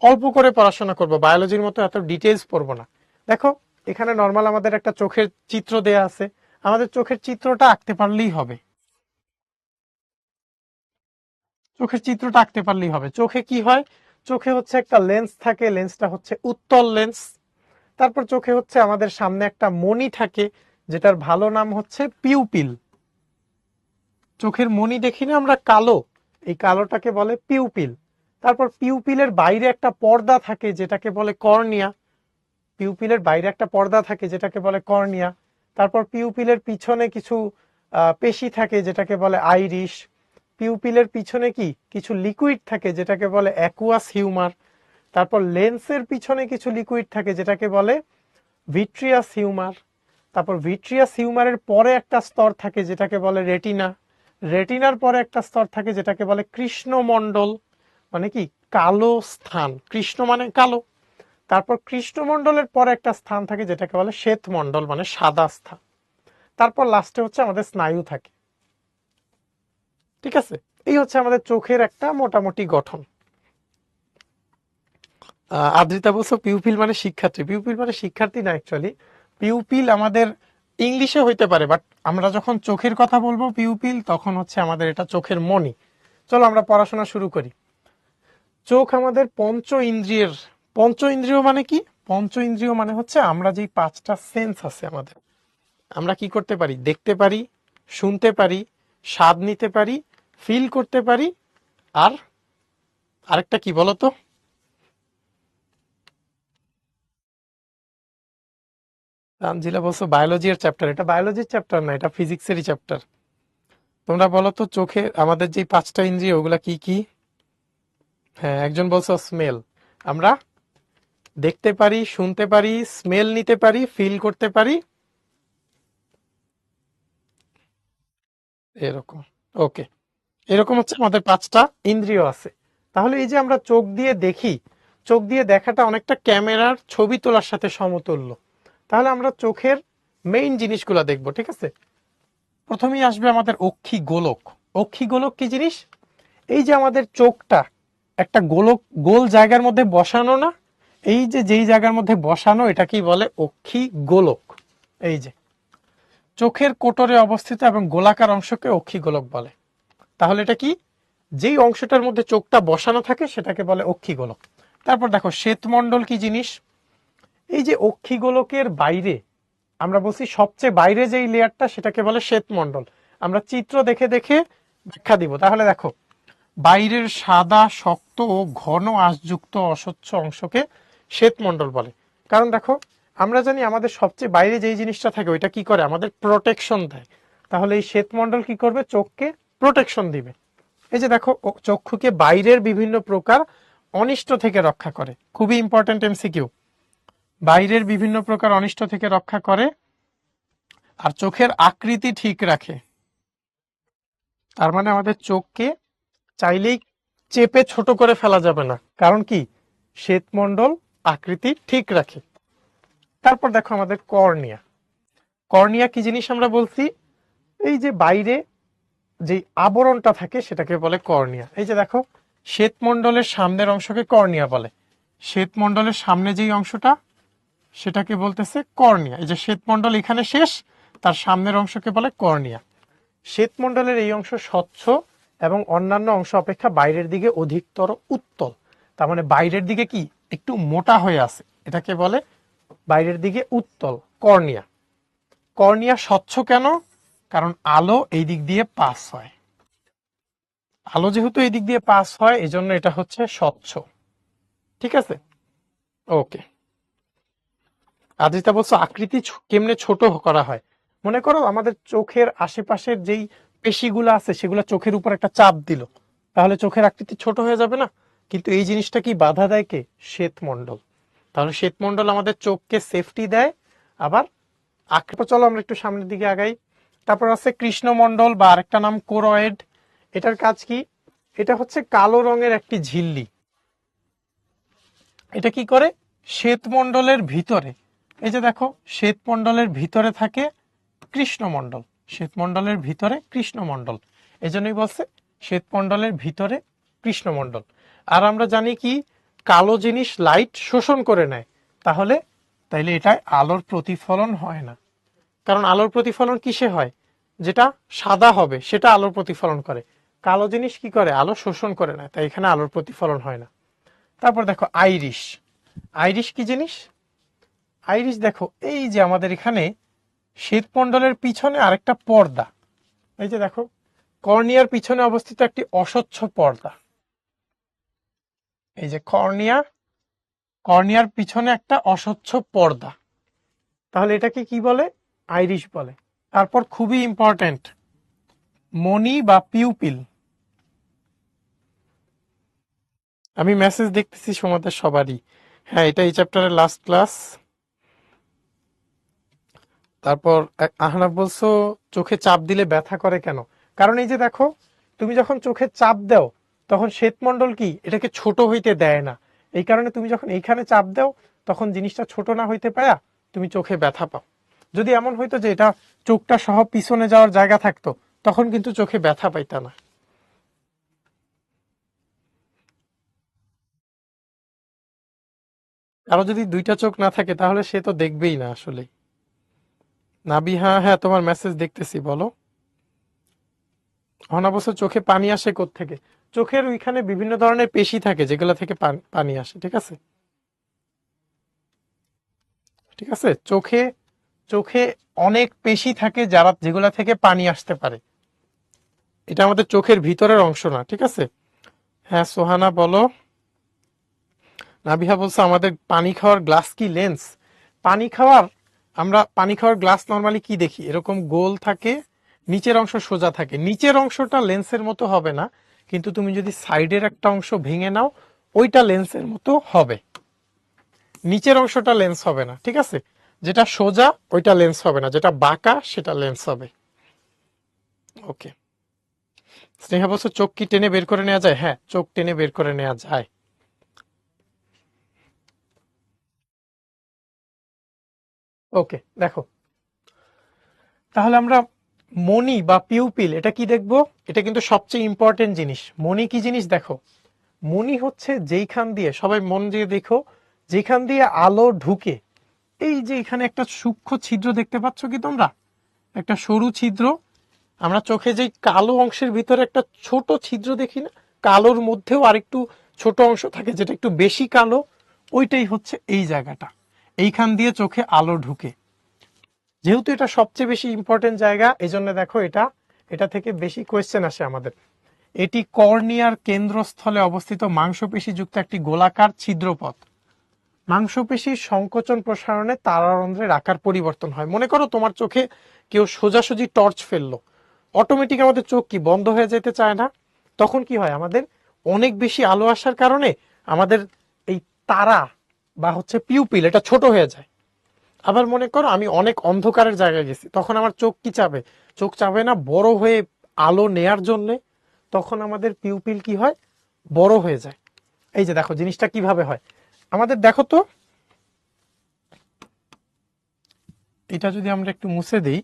অল্প করে পড়াশোনা করব, বায়োলজির মতো এত ডিটেলস পড়বো না। দেখো এখানে নর্মাল আমাদের একটা চোখের চিত্র দেয়া আছে, আমাদের চোখের চিত্রটা আঁকতে পারলেই হবে। চোখের চিত্রটা আঁকতে পারলেই হবে। চোখে কি হয়, চোখে হচ্ছে একটা লেন্স থাকে, লেন্সটা হচ্ছে উত্তল লেন্স। তারপর চোখে হচ্ছে আমাদের সামনে একটা মণি থাকে, যেটার ভালো নাম হচ্ছে পিউপিল। চোখের মণি দেখি না আমরা কালো, এই কালোটাকে বলে পিউপিল। তারপর পিউপিলের বাইরে একটা পর্দা থাকে যেটাকে বলে কর্নিয়া। পিউপিলের বাইরে একটা পর্দা থাকে যেটাকে বলে কর্নিয়া। তারপর পিউপিলের পিছনে কিছু পেশি থাকে যেটাকে বলে আইরিশ। পিউপিলের পিছনে কি কিছু লিকুইড থাকে যেটাকে বলে অ্যাকুয়াস হিউমার। তারপর লেন্সের পিছনে কিছু লিকুইড থাকে যেটাকে বলে ভিট্রিয়াস হিউমার। তারপর ভিট্রিয়াস হিউমারের পরে একটা স্তর থাকে যেটাকে বলে রেটিনা। রেটিনার পরে একটা স্তর থাকে যেটাকে বলে কৃষ্ণমণ্ডল, মানে কি কালো স্থান, কৃষ্ণ মানে কালো। তারপর কৃষ্ণমণ্ডলের পরে একটা স্থান থাকে যেটাকে বলে শ্বেতমণ্ডল, মানে সাদা স্থান। তারপর লাস্টে হচ্ছে আমাদের স্নায়ু থাকে। ঠিক আছে, এই হচ্ছে আমাদের চোখের একটা মোটামুটি গঠন। আদ্রিতা বলছো পিউপিল মানে শিক্ষার্থী। পিউপিল মানে শিক্ষার্থী না, অ্যাকচুয়ালি পিউপিল আমাদের ইংলিশে হইতে পারে, বাট আমরা যখন চোখের কথা বলবো পিউপিল, তখন হচ্ছে আমাদের এটা চোখের মণি। চলো আমরা পড়াশোনা শুরু করি। চোখ আমাদের পঞ্চ ইন্দ্রিয়ের পঞ্চ ইন্দ্রিয় মানে কি? পঞ্চ ইন্দ্রিয় মানে হচ্ছে আমরা যেই পাঁচটা সেন্স আছে আমাদের, আমরা কি করতে পারি? দেখতে পারি, শুনতে পারি, স্বাদ নিতে পারি, ফিল করতে পারি, আর আরেকটা কি বলতো? তানজিলা বলছো বায়োলজির চ্যাপ্টার, এটা বায়োলজির চ্যাপ্টার না, এটা ফিজিক্সেরই চ্যাপ্টার। তোমরা বলো তো চোখে আমাদের যে পাঁচটা ইন্দ্রিয় ওগুলা কি কি? হ্যাঁ, একজন বলছো স্মেল। আমরা দেখতে পারি, শুনতে পারি, স্মেল নিতে পারি, ফিল করতে পারি, এরকম। ওকে, এরকম হচ্ছে আমাদের পাঁচটা ইন্দ্রিয় আছে। তাহলে এই যে আমরা চোখ দিয়ে দেখি, চোখ দিয়ে দেখাটা অনেকটা ক্যামেরার ছবি তোলার সাথে সমতুল্য। তাহলে আমরা চোখের মেইন জিনিসগুলো দেখবো, ঠিক আছে? প্রথমেই আসবে আমাদের অক্ষি গোলক। অক্ষি গোলক কি জিনিস? এই যে আমাদের চোখটা একটা গোলক, গোল জায়গার মধ্যে বসানো না? এই যে যেই জায়গার মধ্যে বসানো এটাকেই বলে অক্ষি গোলক। এই যে চোখের কোটরে অবস্থিত এবং গোলাকার অংশকে অক্ষি গোলক বলে। তাহলে এটা কি? যেই অংশটার মধ্যে চোখটা বসানো থাকে সেটাকে বলে অক্ষি গোলক। তারপর দেখো শ্বেতমণ্ডল কি জিনিস? এই যে অক্ষি গোলকের বাইরে, আমরা বলছি সবচেয়ে বাইরে যেই লেয়ারটা সেটাকে বলে শ্বেতমণ্ডল। আমরা চিত্র দেখে দেখে ব্যাখ্যা দিব। তাহলে দেখো, বাইরের সাদা শক্ত ও ঘন আঁশযুক্ত অস্বচ্ছ অংশকে শ্বেতমণ্ডল বলে। কারণ দেখো, আমরা জানি আমাদের সবচেয়ে বাইরে যেই জিনিসটা থাকে ওইটা কি করে? আমাদের প্রোটেকশন দেয়। তাহলে এই শ্বেতমণ্ডল কি করবে? চোখকে প্রোটেকশন দিবে। এই যে দেখো, চক্ষুকে বাইরের বিভিন্ন প্রকার অনিষ্ট থেকে রক্ষা করে। খুবই ইম্পর্টেন্ট এমসিকিউ। বাইরের বিভিন্ন প্রকার অনিষ্ট থেকে রক্ষা করে, আর চোখের আকৃতি ঠিক রাখে। তার মানে আমাদের চোখকে চাইলেই চেপে ছোট করে ফেলা যাবে না, কারণ কি? শ্বেতমণ্ডল আকৃতি ঠিক রাখে। তারপর দেখো আমাদের কর্নিয়া। কর্নিয়া কি জিনিস আমরা বলছি? এই যে বাইরে যে আবরণটা থাকে সেটাকে বলে কর্নিয়া। এই যে দেখো, শ্বেতমণ্ডলের সামনের অংশকে কর্নিয়া বলে। শ্বেতমণ্ডলের সামনে যেই অংশটা সেটাকে বলতেছে কর্নিয়া। এই যে শ্বেতমণ্ডল এখানে শেষ, তার সামনের অংশকে বলে কর্নিয়া। শ্বেতমণ্ডলের এই অংশ স্বচ্ছ এবং অন্যান্য অংশ অপেক্ষা বাইরের দিকে অধিকতর উত্তল। তার মানে বাইরের দিকে কি একটু মোটা হয়ে আছে, এটাকে বলে বাইরের দিকে উত্তল, কর্নিয়া। কর্নিয়া স্বচ্ছ কেন? কারণ আলো এই দিক দিয়ে পাস হয়। আলো যেহেতু এই দিক দিয়ে পাস হয় এজন্য এটা হচ্ছে স্বচ্ছ। ঠিক আছে, ওকে। আদ্রিতা বলছো আকৃতি কেমনে ছোট করা হয়? মনে করো আমাদের চোখের আশেপাশের যেই পেশিগুলো আছে সেগুলো চোখের উপর একটা চাপ দিল, তাহলে চোখের আকৃতি ছোট হয়ে যাবে না? কিন্তু এই জিনিসটা কি বাধা দেয়? কে? শ্বেতমণ্ডল। তাহলে শ্বেতমণ্ডল আমাদের চোখকে সেফটি দেয়, আবার আকৃতি। চলো আমরা একটু সামনের দিকে আগাই। তারপর আছে কৃষ্ণমণ্ডল বা আরেকটা নাম কোরয়েড। এটার কাজ কি? এটা হচ্ছে কালো রঙের একটি ঝিল্লি। এটা কি করে? শ্বেতমণ্ডলের ভিতরে, এই যে দেখো, শ্বেতমণ্ডলের ভিতরে থাকে কৃষ্ণমণ্ডল। শ্বেতমণ্ডলের ভিতরে কৃষ্ণমণ্ডল, এজন্যই বলছে শ্বেতমণ্ডলের ভিতরে কৃষ্ণমণ্ডল। আর আমরা জানি কি, কালো জিনিস লাইট শোষণ করে নেয়। তাহলে তাইলে এটা আলোর প্রতিফলন হয় না। কারণ আলোর প্রতিফলন কিসে হয়? যেটা সাদা হবে সেটা আলোর প্রতিফলন করে। কালো জিনিস কি করে? আলো শোষণ করে নেয়, তাই এখানে আলোর প্রতিফলন হয় না। তারপর দেখো আইরিশ। আইরিশ কি জিনিস? আইরিশ দেখো, এই যে আমাদের এখানে শ্বেতমণ্ডলের পিছনে আরেকটা পর্দা। এই যে দেখো, কর্নিয়ার পিছনে অবস্থিত একটি অস্বচ্ছ পর্দা। এই যে কর্নিয়া, কর্নিয়ার পিছনে একটা অস্বচ্ছ পর্দা। তাহলে এটাকে কি বলে? আইরিশ বলে। তারপর খুবই ইম্পর্টেন্ট, মনি বা পিউপিল। আমি মেসেজ দেখতেছি তোমাদের সবারই। হ্যাঁ, এটা এই চ্যাপ্টারের লাস্ট ক্লাস। তারপর আহনাফ বলছো চোখে চাপ দিলে ব্যথা করে কেন? কারণ এই যে দেখো, তুমি যখন চোখে চাপ দাও তখন শ্বেতমণ্ডল কি এটাকে ছোট হইতে দেয় না। এই কারণে তুমি যখন এইখানে চাপ দাও তখন জিনিসটা ছোট না হইতে পায়া তুমি চোখে ব্যথা পাও। যদি এমন হইতো যে এটা চোখটা সহ পিছনে যাওয়ার জায়গা থাকতো তখন কিন্তু চোখে ব্যথা পাইতা না। কারো যদি দুইটা চোখ না থাকে তাহলে সে তো দেখবেই না আসলে। নাবিহা, হ্যাঁ তোমার মেসেজ দেখতেছি, বলো। অনাবশ্য চোখে পানি আসে থেকে? চোখের ওইখানে বিভিন্ন ধরনের পেশি থাকে যেগুলো থেকে পানি আসে, ঠিক আছে। ঠিক আছে, চোখে চোখে অনেক পেশি থাকে যেগুলা থেকে পানি আসতে পারে। এটা আমাদের চোখের ভিতরের অংশ না, ঠিক আছে। হ্যাঁ সোহানা বলো। নাবিহা বলছে আমাদের পানি খাওয়ার গ্লাস কি লেন্স? পানি খাওয়ার আমরা পানি খাওয়ার গ্লাস নরমালি কি দেখি, এরকম গোল থাকে, নিচের অংশ সোজা থাকে। নিচের অংশটা লেন্সের মতো হবে না, কিন্তু তুমি যদি সাইডের একটা অংশ ভেঙে নাও ওইটা লেন্সের মতো হবে। নিচের অংশটা লেন্স হবে না, ঠিক আছে। যেটা সোজা ওইটা লেন্স হবে না, যেটা বাঁকা সেটা লেন্স হবে। ওকে। স্নেহা বলছে চোখ কি টেনে বের করে নেওয়া যায়? হ্যাঁ, চোখ টেনে বের করে নেওয়া যায়। ওকে, দেখো তাহলে আমরা মনি বা পিউপিল এটা কি দেখবো। এটা কিন্তু সবচেয়ে ইম্পর্টেন্ট জিনিস। মনি কি জিনিস দেখো, মনি হচ্ছে যেইখান দিয়ে, সবাই মন দিয়ে দেখো, যেখান দিয়ে আলো ঢুকে। এই যে এখানে একটা সূক্ষ্ম ছিদ্র দেখতে পাচ্ছ কি তোমরা, একটা সরু ছিদ্র। আমরা চোখে যেই কালো অংশের ভিতরে একটা ছোট ছিদ্র দেখি না, কালোর মধ্যেও আরেকটু ছোট অংশ থাকে যেটা একটু বেশি কালো, ওইটাই হচ্ছে এই জায়গাটা। এইখান দিয়ে চোখে আলো ঢুকে। যেহেতু এটা সবচেয়ে বেশি ইম্পর্টেন্ট জায়গা, এই জন্য দেখো এটা থেকে বেশি কোয়েশ্চেন আসে আমাদের। এটি কর্নিয়ার কেন্দ্রস্থলে অবস্থিত মাংসপেশি যুক্ত একটি গোলাকার ছিদ্রপথ। মাংসপেশির সংকোচন প্রসারণে তারারন্ধ্রের আকার পরিবর্তন হয়। মনে করো তোমার চোখে কেউ সোজাসুজি টর্চ ফেললো, অটোমেটিক আমাদের চোখ কি বন্ধ হয়ে যেতে চায় না? তখন কি হয়, আমাদের অনেক বেশি আলো আসার কারণে আমাদের এই তারা বা হচ্ছে পিউপিল এটা ছোট হয়ে যায়। আবার মনে করো আমি অনেক অন্ধকারের জায়গায় গেছি, তখন আমার চোখ কি চাবে? চোখ চাবে না বড় হয়ে আলো নেয়ার জন্য, তখন আমাদের পিউপিল কি হয়, বড় হয়ে যায়। এই যে দেখো জিনিসটা কিভাবে হয় আমাদের, দেখো তো এটা যদি আমরা একটু মুছে দিই,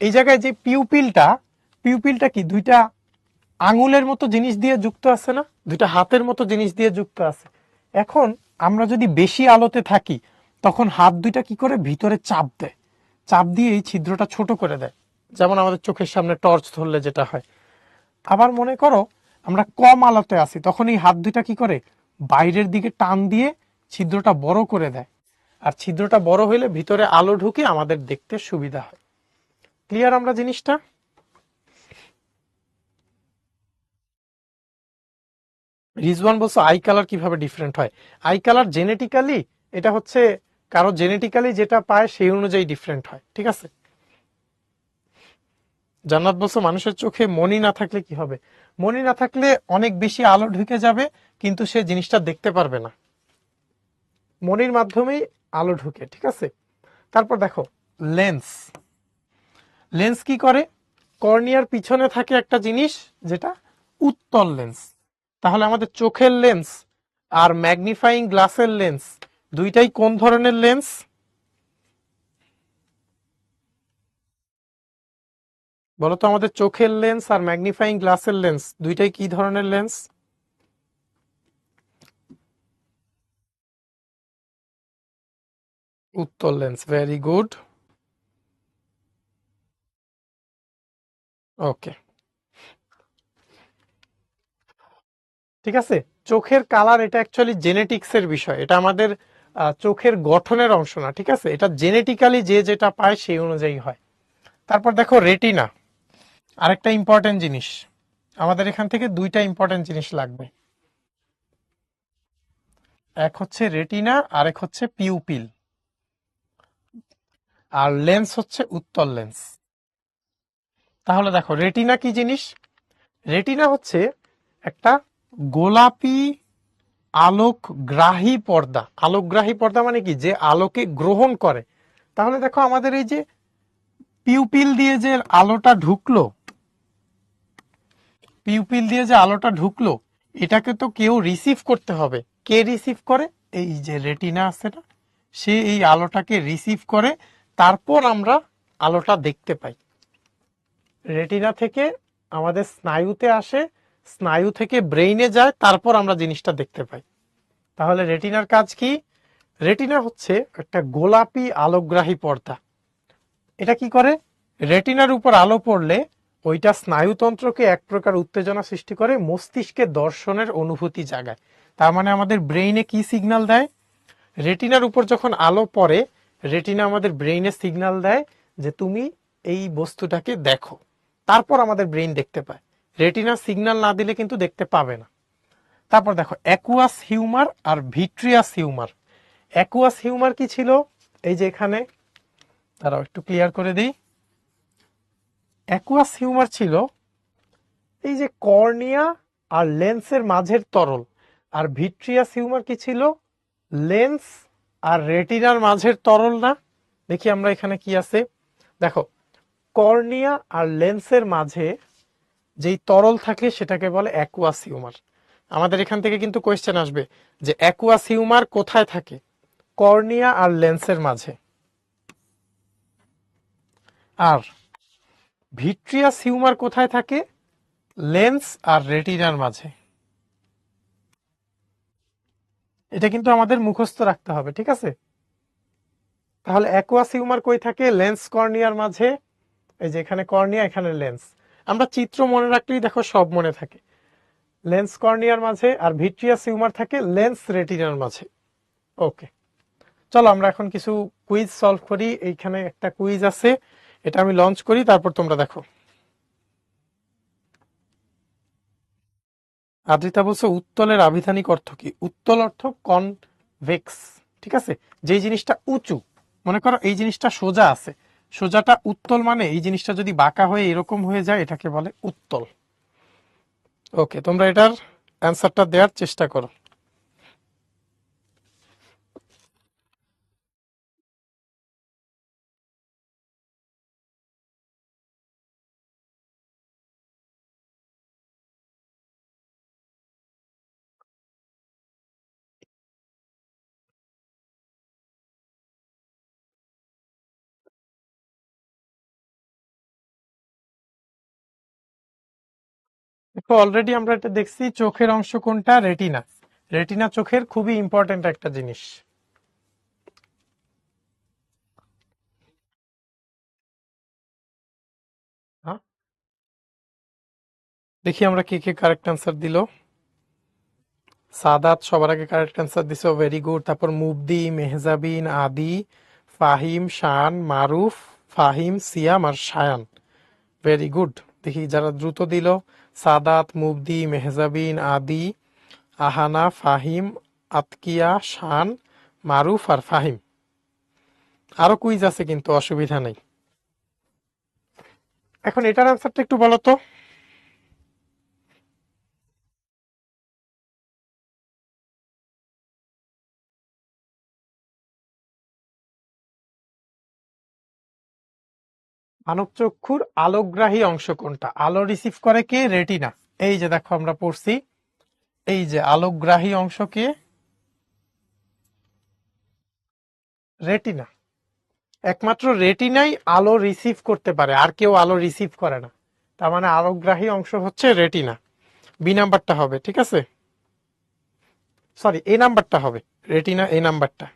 এই জায়গায় যে পিউপিলটা কি দুইটা আঙুলের মতো জিনিস দিয়ে যুক্ত আছে না, দুইটা হাতের মতো জিনিস দিয়ে যুক্ত আছে। এখন আমরা যদি বেশি আলোতে থাকি তখন হাত দুইটা কি করে ভিতরে চাপ দেয়, চাপ দিয়ে এই ছিদ্রটা ছোট করে দেয়, যেমন আমাদের চোখের সামনে টর্চ ধরলে যেটা হয়। আবার মনে করো আমরা কম আলোতে আছি, তখন এই হাত দুইটা কি করে বাইরের দিকে টান দিয়ে ছিদ্রটা বড় করে দেয়। আর ছিদ্রটা বড় হইলে ভিতরে আলো ঢুকে আমাদের দেখতে সুবিধা হয়। ক্লিয়ার আমরা জিনিসটা? রিজওয়ান বলছো আই কালার কিভাবে ডিফারেন্ট হয়? আই কালার জেনেটিক্যালি, এটা হচ্ছে কারো জেনেটিক্যালি যেটা পায় সেই অনুযায়ী ডিফারেন্ট হয়, ঠিক আছে। জান্নাত বলছো মানুষের চোখে মনি না থাকলে কি হবে? মনি না থাকলে অনেক বেশি আলো ঢুকে যাবে, কিন্তু সে জিনিসটা দেখতে পারবে না। মনির মাধ্যমেই আলো ঢুকে, ঠিক আছে। তারপর দেখো লেন্স। লেন্স কি করে, কর্নিয়ার পিছনে থাকে একটা জিনিস যেটা উত্তল লেন্স। তাহলে আমাদের চোখের লেন্স আর ম্যাগনিফাইং গ্লাসের লেন্স দুইটাই কোন ধরনের লেন্স? বলতো আমাদের চোখের লেন্স আর ম্যাগনিফাইং গ্লাসের লেন্স দুইটাই কি ধরনের লেন্স? উত্তল লেন্স, ভেরি গুড। ওকে, ঠিক আছে। চোখের কালার এটা অ্যাকচুয়ালি জেনেটিক্স এর বিষয়, এটা আমাদের চোখের গঠনের অংশ না, ঠিক আছে। এটা জেনেটিক্যালি যে যেটা পায় সেই অনুযায়ী হয়। তারপর দেখো রেটিনা, আরেকটা ইম্পর্টেন্ট জিনিস। আমাদের এখান থেকে দুইটা ইম্পর্টেন্ট জিনিস লাগবে, এক হচ্ছে রেটিনা আর এক হচ্ছে পিউপিল। আর লেন্স হচ্ছে উত্তল লেন্স। তাহলে দেখো রেটিনা কি জিনিস। রেটিনা হচ্ছে একটা গোলাপি আলোকগ্রাহী পর্দা। আলোকগ্রাহী পর্দা মানে কি, যে আলোকে গ্রহণ করে। তাহলে দেখো আমাদের এই যে পিউপিল দিয়ে যে আলোটা ঢুকলো, পিউপিল দিয়ে যে আলোটা ঢুকলো, এটাকে তো কেউ রিসিভ করতে হবে। কে রিসিভ করে? এই যে রেটিনা আছে না, সে এই আলোটাকে রিসিভ করে, তারপর আমরা আলোটা দেখতে পাই। রেটিনা থেকে আমাদের স্নায়ুতে আসে, স্নায়ু থেকে ব্রেইনে যায়, তারপর আমরা জিনিসটা দেখতে পাই। তাহলে রেটিনার কাজ কি? রেটিনা হচ্ছে একটা গোলাপি আলোকগ্রাহী পর্দা। এটা কি করে, রেটিনার উপর আলো পড়লে ওইটা স্নায়ুতন্ত্রকে এক প্রকার উত্তেজনা সৃষ্টি করে, মস্তিষ্কে দর্শনের অনুভূতি জাগায়। তার মানে আমাদের ব্রেইনে কি সিগন্যাল দেয়, রেটিনার উপর যখন আলো পড়ে রেটিনা আমাদের ব্রেইনে সিগন্যাল দেয় যে তুমি এই বস্তুটাকে দেখো, তারপর আমাদের ব্রেইন দেখতে পায়। রেটিনা সিগন্যাল না দিলে কিন্তু দেখতে পাবে না। তারপর দেখো অ্যাকুয়াস হিউমার আর ভিট্রিয়াস হিউমার। অ্যাকুয়াস হিউমার কি ছিল? এই যে এখানে তারাও একটু ক্লিয়ার করে দিই। অ্যাকুয়াস হিউমার ছিল এই যে কর্নিয়া আর লেন্সের মাঝের তরল। আর ভিট্রিয়াস হিউমার কি ছিল? লেন্স আর রেটিনার মাঝের তরল না? দেখি আমরা এখানে কি আছে। দেখো, কর্নিয়া আর লেন্সের মাঝে যেই তরল থাকে সেটাকে বলে অ্যাকুয়াস হিউমার। আমাদের এখান থেকে কিন্তু কোয়েশ্চেন আসবে যে অ্যাকুয়াস হিউমার কোথায় থাকে? কর্নিয়া আর লেন্সের মাঝে। আর ভিট্রিয়াস হিউমার কোথায় থাকে? লেন্স আর রেটিনার মাঝে। এটা কিন্তু আমাদের মুখস্থ রাখতে হবে, ঠিক আছে? তাহলে অ্যাকুয়াস হিউমার কই থাকে? লেন্স কর্নিয়ার মাঝে। এই যে এখানে কর্নিয়া, এখানে লেন্স। আমরা চিত্র মনে রাখলেই দেখো সব মনে থাকে। লেন্স কর্নিয়ার মাঝে, আর ভিট্রিয়াস হিউমার থাকে লেন্স রেটিনার মাঝে। ওকে, চলো আমরা এখন কিছু কুইজ সলভ করি। এইখানে একটা কুইজ আছে, এটা আমি লঞ্চ করি, তারপর তোমরা দেখো। আদ্রিতা বলছে উত্তলের আভিধানিক অর্থ কি? উত্তল অর্থ কনভেক্স, ঠিক আছে? যেই জিনিসটা উঁচু, মনে করো এই জিনিসটা সোজা আছে, সোজাটা উত্তল, মানে এই জিনিসটা যদি বাঁকা হয়ে এরকম হয়ে যায় এটাকে বলে উত্তল। ওকে, তোমরা এটার অ্যান্সারটা দেওয়ার চেষ্টা করো। দেখো অলরেডি আমরা এটা দেখছি, চোখের অংশ কোনটা? রেটিনা। রেটিনা চোখের খুবই ইম্পর্টেন্ট একটা জিনিস। হ্যাঁ, দেখি আমরা কে কে কারেক্ট অ্যান্সার দিল। সাদাত সবার আগে কারেক্ট অ্যান্সার দিছে, ভেরি গুড। তারপর মুবদি, মেহজাবিন, আদি, ফাহিম, শান, মারুফ, ফাহিম, সিয়াম আর শায়ান। Very good. দেখি যারা দ্রুত দিল, সাদাত, মুবদি, মেহজাবিন, আদি, আহানা, ফাহিম, আতকিয়া, শান, মারুফ আর ফাহিম। আরো কুইজ আছে কিন্তু, অসুবিধা নেই। এখন এটার অ্যান্সারটা একটু বলো তো। মানব চক্ষুর আলোকগ্রাহী অংশ কোনটা? আলো রিসিভ করে কে? রেটিনা। এই যে দেখো আমরা পড়ছি, এই যে আলোকগ্রাহী অংশকে রেটিনা। একমাত্র রেটিনাই আলো রিসিভ করতে পারে, আর কেউ আলো রিসিভ করে না। তার মানে আলোকগ্রাহী অংশ হচ্ছে রেটিনা। বি নাম্বারটা হবে, ঠিক আছে? সরি, এ নাম্বারটা হবে, রেটিনা এ নাম্বারটা।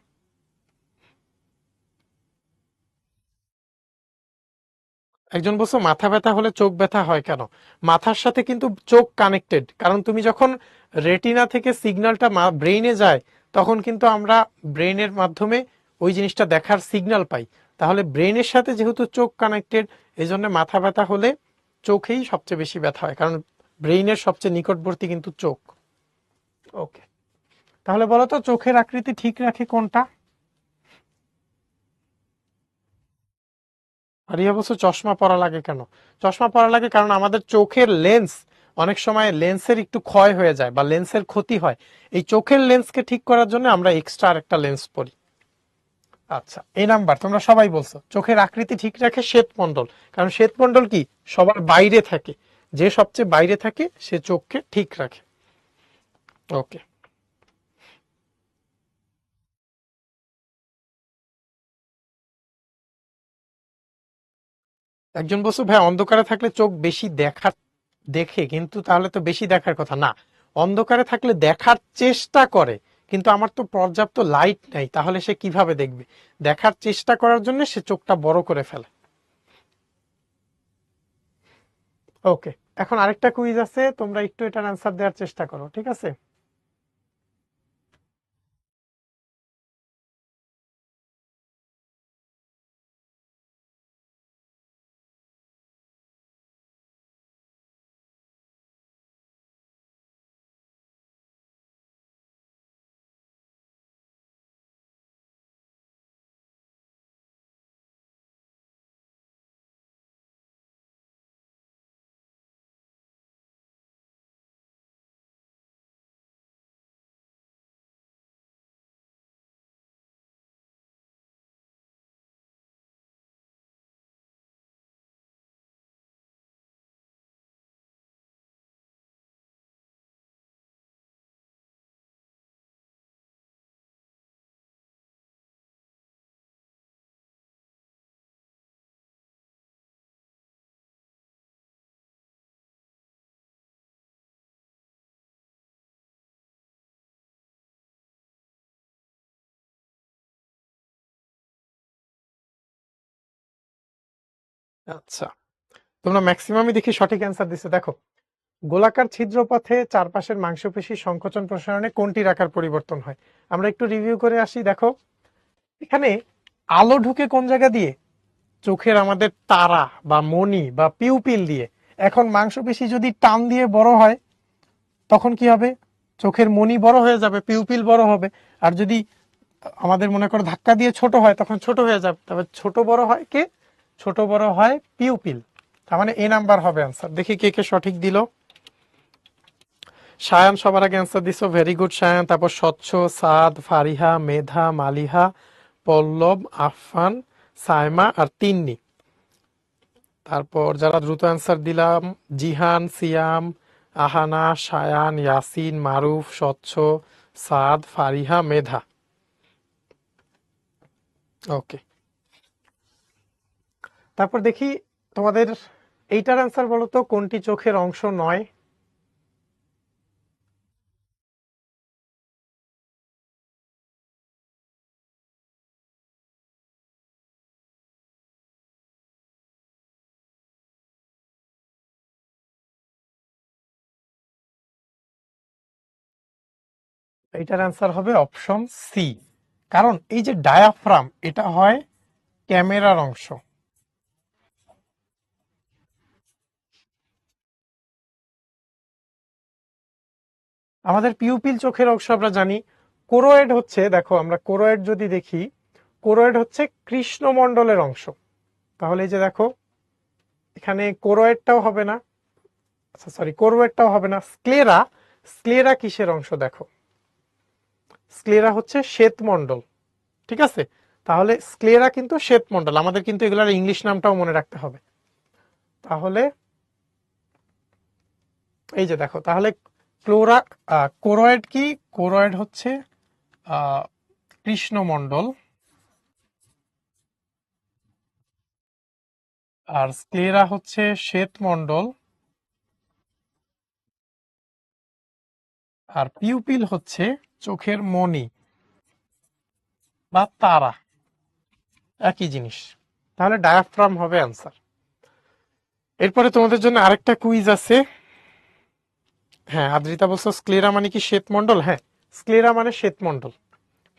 একজন বলছো মাথা ব্যথা হলে চোখ ব্যথা হয় কেন? মাথার সাথে কিন্তু চোখ কানেক্টেড, কারণ তুমি যখন রেটিনা থেকে সিগন্যালটা ব্রেইনে যায়, তখন কিন্তু আমরা ব্রেইনের মাধ্যমে ওই জিনিসটা দেখার সিগন্যাল পাই। তাহলে ব্রেইনের সাথে যেহেতু চোখ কানেক্টেড, এই জন্য মাথা ব্যথা হলে চোখেই সবচেয়ে বেশি ব্যথা হয়, কারণ ব্রেইনের সবচেয়ে নিকটবর্তী কিন্তু চোখ। ওকে, তাহলে বলো তো চোখের আকৃতি ঠিক রাখে কোনটা? আর এই অবশ্য চশমা পরা লাগে কেন? চশমা পরা লাগে কারণ আমাদের চোখের লেন্স অনেক সময় লেন্সের একটু ক্ষয় হয়ে যায় বা লেন্সের ক্ষতি হয়। এই চোখের লেন্সকে ঠিক করার জন্য আমরা এক্সট্রা একটা লেন্স পরি। আচ্ছা, এই নাম্বার তোমরা সবাই বলছো চোখের আকৃতি ঠিক রাখে শ্বেতমণ্ডল। কারণ শ্বেতমণ্ডল কি সবার বাইরে থাকে, যে সবচেয়ে বাইরে থাকে সে চোখকে ঠিক রাখে। ওকে, একজন বলছো ভাই অন্ধকারে থাকলে চোখ বেশি দেখে, কিন্তু তাহলে তো বেশি দেখার কথা না। অন্ধকারে থাকলে দেখার চেষ্টা করে, কিন্তু আমার তো পর্যাপ্ত লাইট নাই, তাহলে সে কিভাবে দেখবে? দেখার চেষ্টা করার জন্য সে চোখটা বড় করে ফেলে। ওকে, এখন আরেকটা কুইজ আছে, তোমরা একটু এটার অ্যান্সার দেওয়ার চেষ্টা করো, ঠিক আছে? আচ্ছা, তোমরা ম্যাক্সিমামই দেখি সঠিক অ্যান্সার দিছো। দেখো, গোলাকার ছিদ্রপথে চারপাশের মাংসপেশি সংকোচন প্রসারণে কোনটির আকার পরিবর্তন হয়? আমরা একটু রিভিউ করে আসি। দেখো, এখানে আলো ঢুকে কোন জায়গা দিয়ে? চোখের আমাদের তারা বা মনি বা পিউপিল দিয়ে। এখন মাংসপেশি যদি টান দিয়ে বড় হয় তখন কি হবে? চোখের মনি বড় হয়ে যাবে, পিউপিল বড় হবে। আর যদি আমাদের মনে করো ধাক্কা দিয়ে ছোট হয় তখন ছোট হয়ে যাবে। তবে ছোট বড় হয় কে? ছোট বড় হয় পিউপিল। তার মানে এ নাম্বার হবে অ্যান্সার। দেখি কে কে সঠিক দিল। সায়ান সবার আগে অ্যান্সার দিছো, ভেরি গুড সায়ান। তারপর স্বচ্ছ, সাদ, ফারিহা, মেধা, মালিহা, পল্লব, আফফান, সাইমা আর তিন্নি। তারপর যারা দ্রুত অ্যান্সার দিলাম, জিহান, সিয়াম, আহানা, সায়ান, ইয়াসিন, মারুফ, স্বচ্ছ, সাদ, ফারিহা, মেধা। ওকে, তারপর দেখি তোমাদের এইটার অ্যান্সার বলো তো, কোনটি চোখের অংশ নয়? এইটার অ্যান্সার হবে অপশন সি। কারণ এই যে ডায়াফ্রাম, এটা হয় ক্যামেরার অংশ। আমাদের পিউপিল চোখের অংশ আমরা জানি। কোরোয়েড হচ্ছে, দেখো আমরা কোরোয়েড যদি দেখি, কোরোয়েড হচ্ছে কৃষ্ণমণ্ডলের অংশ। তাহলে এই যে দেখো, এখানে কোরোয়েডটাও হবে না, আচ্ছা সরি, কোরোয়েডটাও হবে না। স্ক্লেরা, স্ক্লেরা কিসের অংশ? দেখো, স্ক্লেরা হচ্ছে শ্বেতমণ্ডল। ঠিক আছে, তাহলে স্ক্লেরা কিন্তু শ্বেতমণ্ডল। আমাদের কিন্তু এগুলার ইংলিশ নামটাও মনে রাখতে হবে। তাহলে এই যে দেখো, তাহলে ক্লোরা কোরয়েড কি? কোরয়েড হচ্ছে আহ, কৃষ্ণমণ্ডল, আর স্ক্লেরা হচ্ছে শ্বেতমণ্ডল, আর পিউপিল হচ্ছে চোখের মণি বা তারা, একই জিনিস। তাহলে ডায়াফ্রাম হবে অ্যান্সার। এরপরে তোমাদের জন্য আরেকটা কুইজ আছে। হ্যাঁ, আদ্রিতা বলছো স্ক্লেরা মানে কি শ্বেতমণ্ডল? হ্যাঁ, স্ক্লেরা মানে শ্বেতমণ্ডল।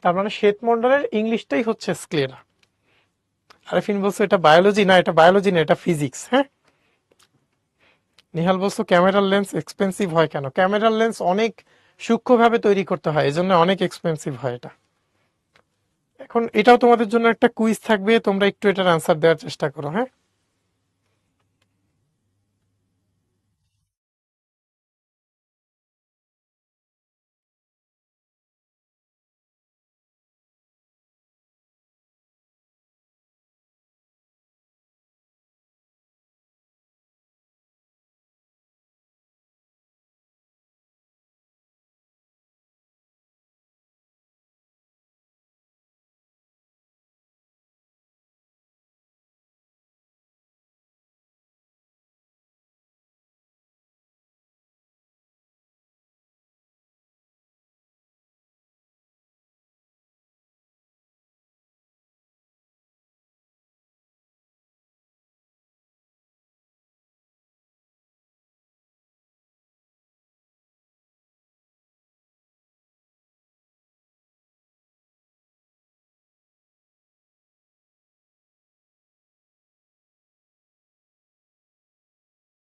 তার মানে শ্বেতমণ্ডলের ইংলিশটাই হচ্ছে স্ক্লেরা। আরেফিন বলছো এটা বায়োলজি। না, এটা বায়োলজি না, এটা ফিজিক্স। হ্যাঁ, নিহাল বলছো ক্যামেরার লেন্স এক্সপেন্সিভ হয় কেন? ক্যামেরার লেন্স অনেক সূক্ষ্মভাবে তৈরি করতে হয়, এজন্য অনেক এক্সপেন্সিভ হয় এটা। এখন এটাও তোমাদের জন্য একটা কুইজ থাকবে, তোমরা একটু এটার আনসার দেওয়ার চেষ্টা করো। হ্যাঁ,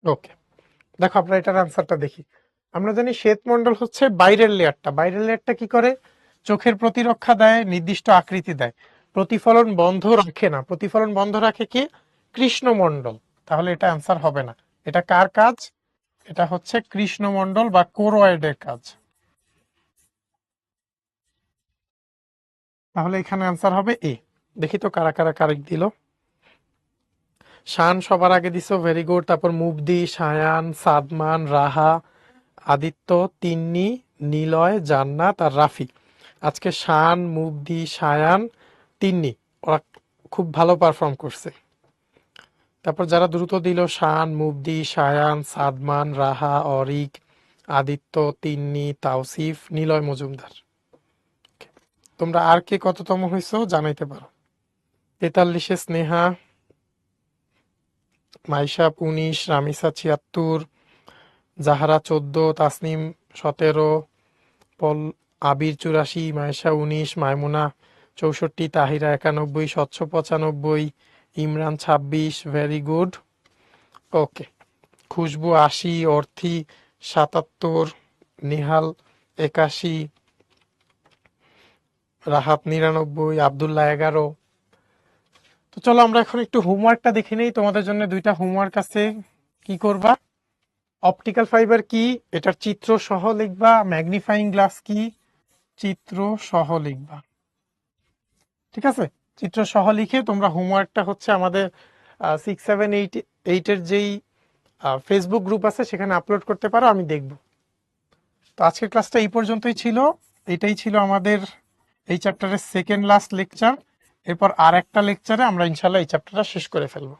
ওকে, দেখো আমরা এটার আনসারটা দেখি। আমরা জানি শ্বেতমণ্ডল হচ্ছে বাইরের লেয়ারটা। বাইরের লেয়ারটা কি করে? চোখের প্রতিরক্ষা দেয়, নির্দিষ্ট আকৃতি দেয়, প্রতিফলন বন্ধ রাখে না। প্রতিফলন বন্ধ রাখে কি? কৃষ্ণমণ্ডল। তাহলে এটা আনসার হবে না। এটা কার কাজ? এটা হচ্ছে কৃষ্ণমণ্ডল বা কোরয়েডের কাজ। তাহলে এখানে আনসার হবে এ। দেখি তো কারা কারা কারেক্ট দিল। শান সবার আগে দিছো, ভেরি গুড। তারপর মুবদি, সায়ান, সাদমান, রাহা, আদিত্য, তিন্নি, নিলয়, জান্নাত আর রাফি। আজকে শান, মুবদি, সায়ান, তিন্নি, ওরা খুব ভালো পারফর্ম করছে। তারপর যারা দ্রুত দিল, শান, মুবদি, সায়ান, সাদমান, রাহা, অরিক, আদিত্য, তিন্নি, তাওসিফ, নিলয় মজুমদার। তোমরা আর কে কততম হইছো জানাইতে পারো। 43-এ স্নেহা, মাইশা 19, রামিসা 76, জাহারা 14, তাসনিম 17, পল আবির 84, মায়েশা 19, মাইমুনা 64, তাহিরা 91, স্বচ্ছ 95, Imran 26। Very good. Okay. Khushbu 80, Orthi 77, Nihal 81, Rahat 99, Abdullah 11। তো চলো আমরা এখন একটু হোমওয়ার্কটা দেখে নেই। তোমাদের জন্য দুইটা হোমওয়ার্ক আছে। কি করবা? অপটিক্যাল ফাইবার কি, এটার চিত্র সহ লিখবা। ম্যাগনিফাইং গ্লাস কি, চিত্র সহ লিখবা। ঠিক আছে? চিত্র সহ লিখে তোমরা হোমওয়ার্কটা হচ্ছে আমাদের 6, 7, 8 এর যেই ফেসবুক গ্রুপ আছে সেখানে আপলোড করতে পারো, আমি দেখব। তো আজকের ক্লাসটা এই পর্যন্তই ছিল। এটাই ছিল আমাদের এই চ্যাপ্টারের সেকেন্ড লাস্ট লেকচার। এরপর আর একটা লেকচারে আমরা ইনশাল্লাহ এই চ্যাপ্টারটা শেষ করে ফেলবো।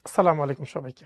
আসসালামু আলাইকুম সবাইকে।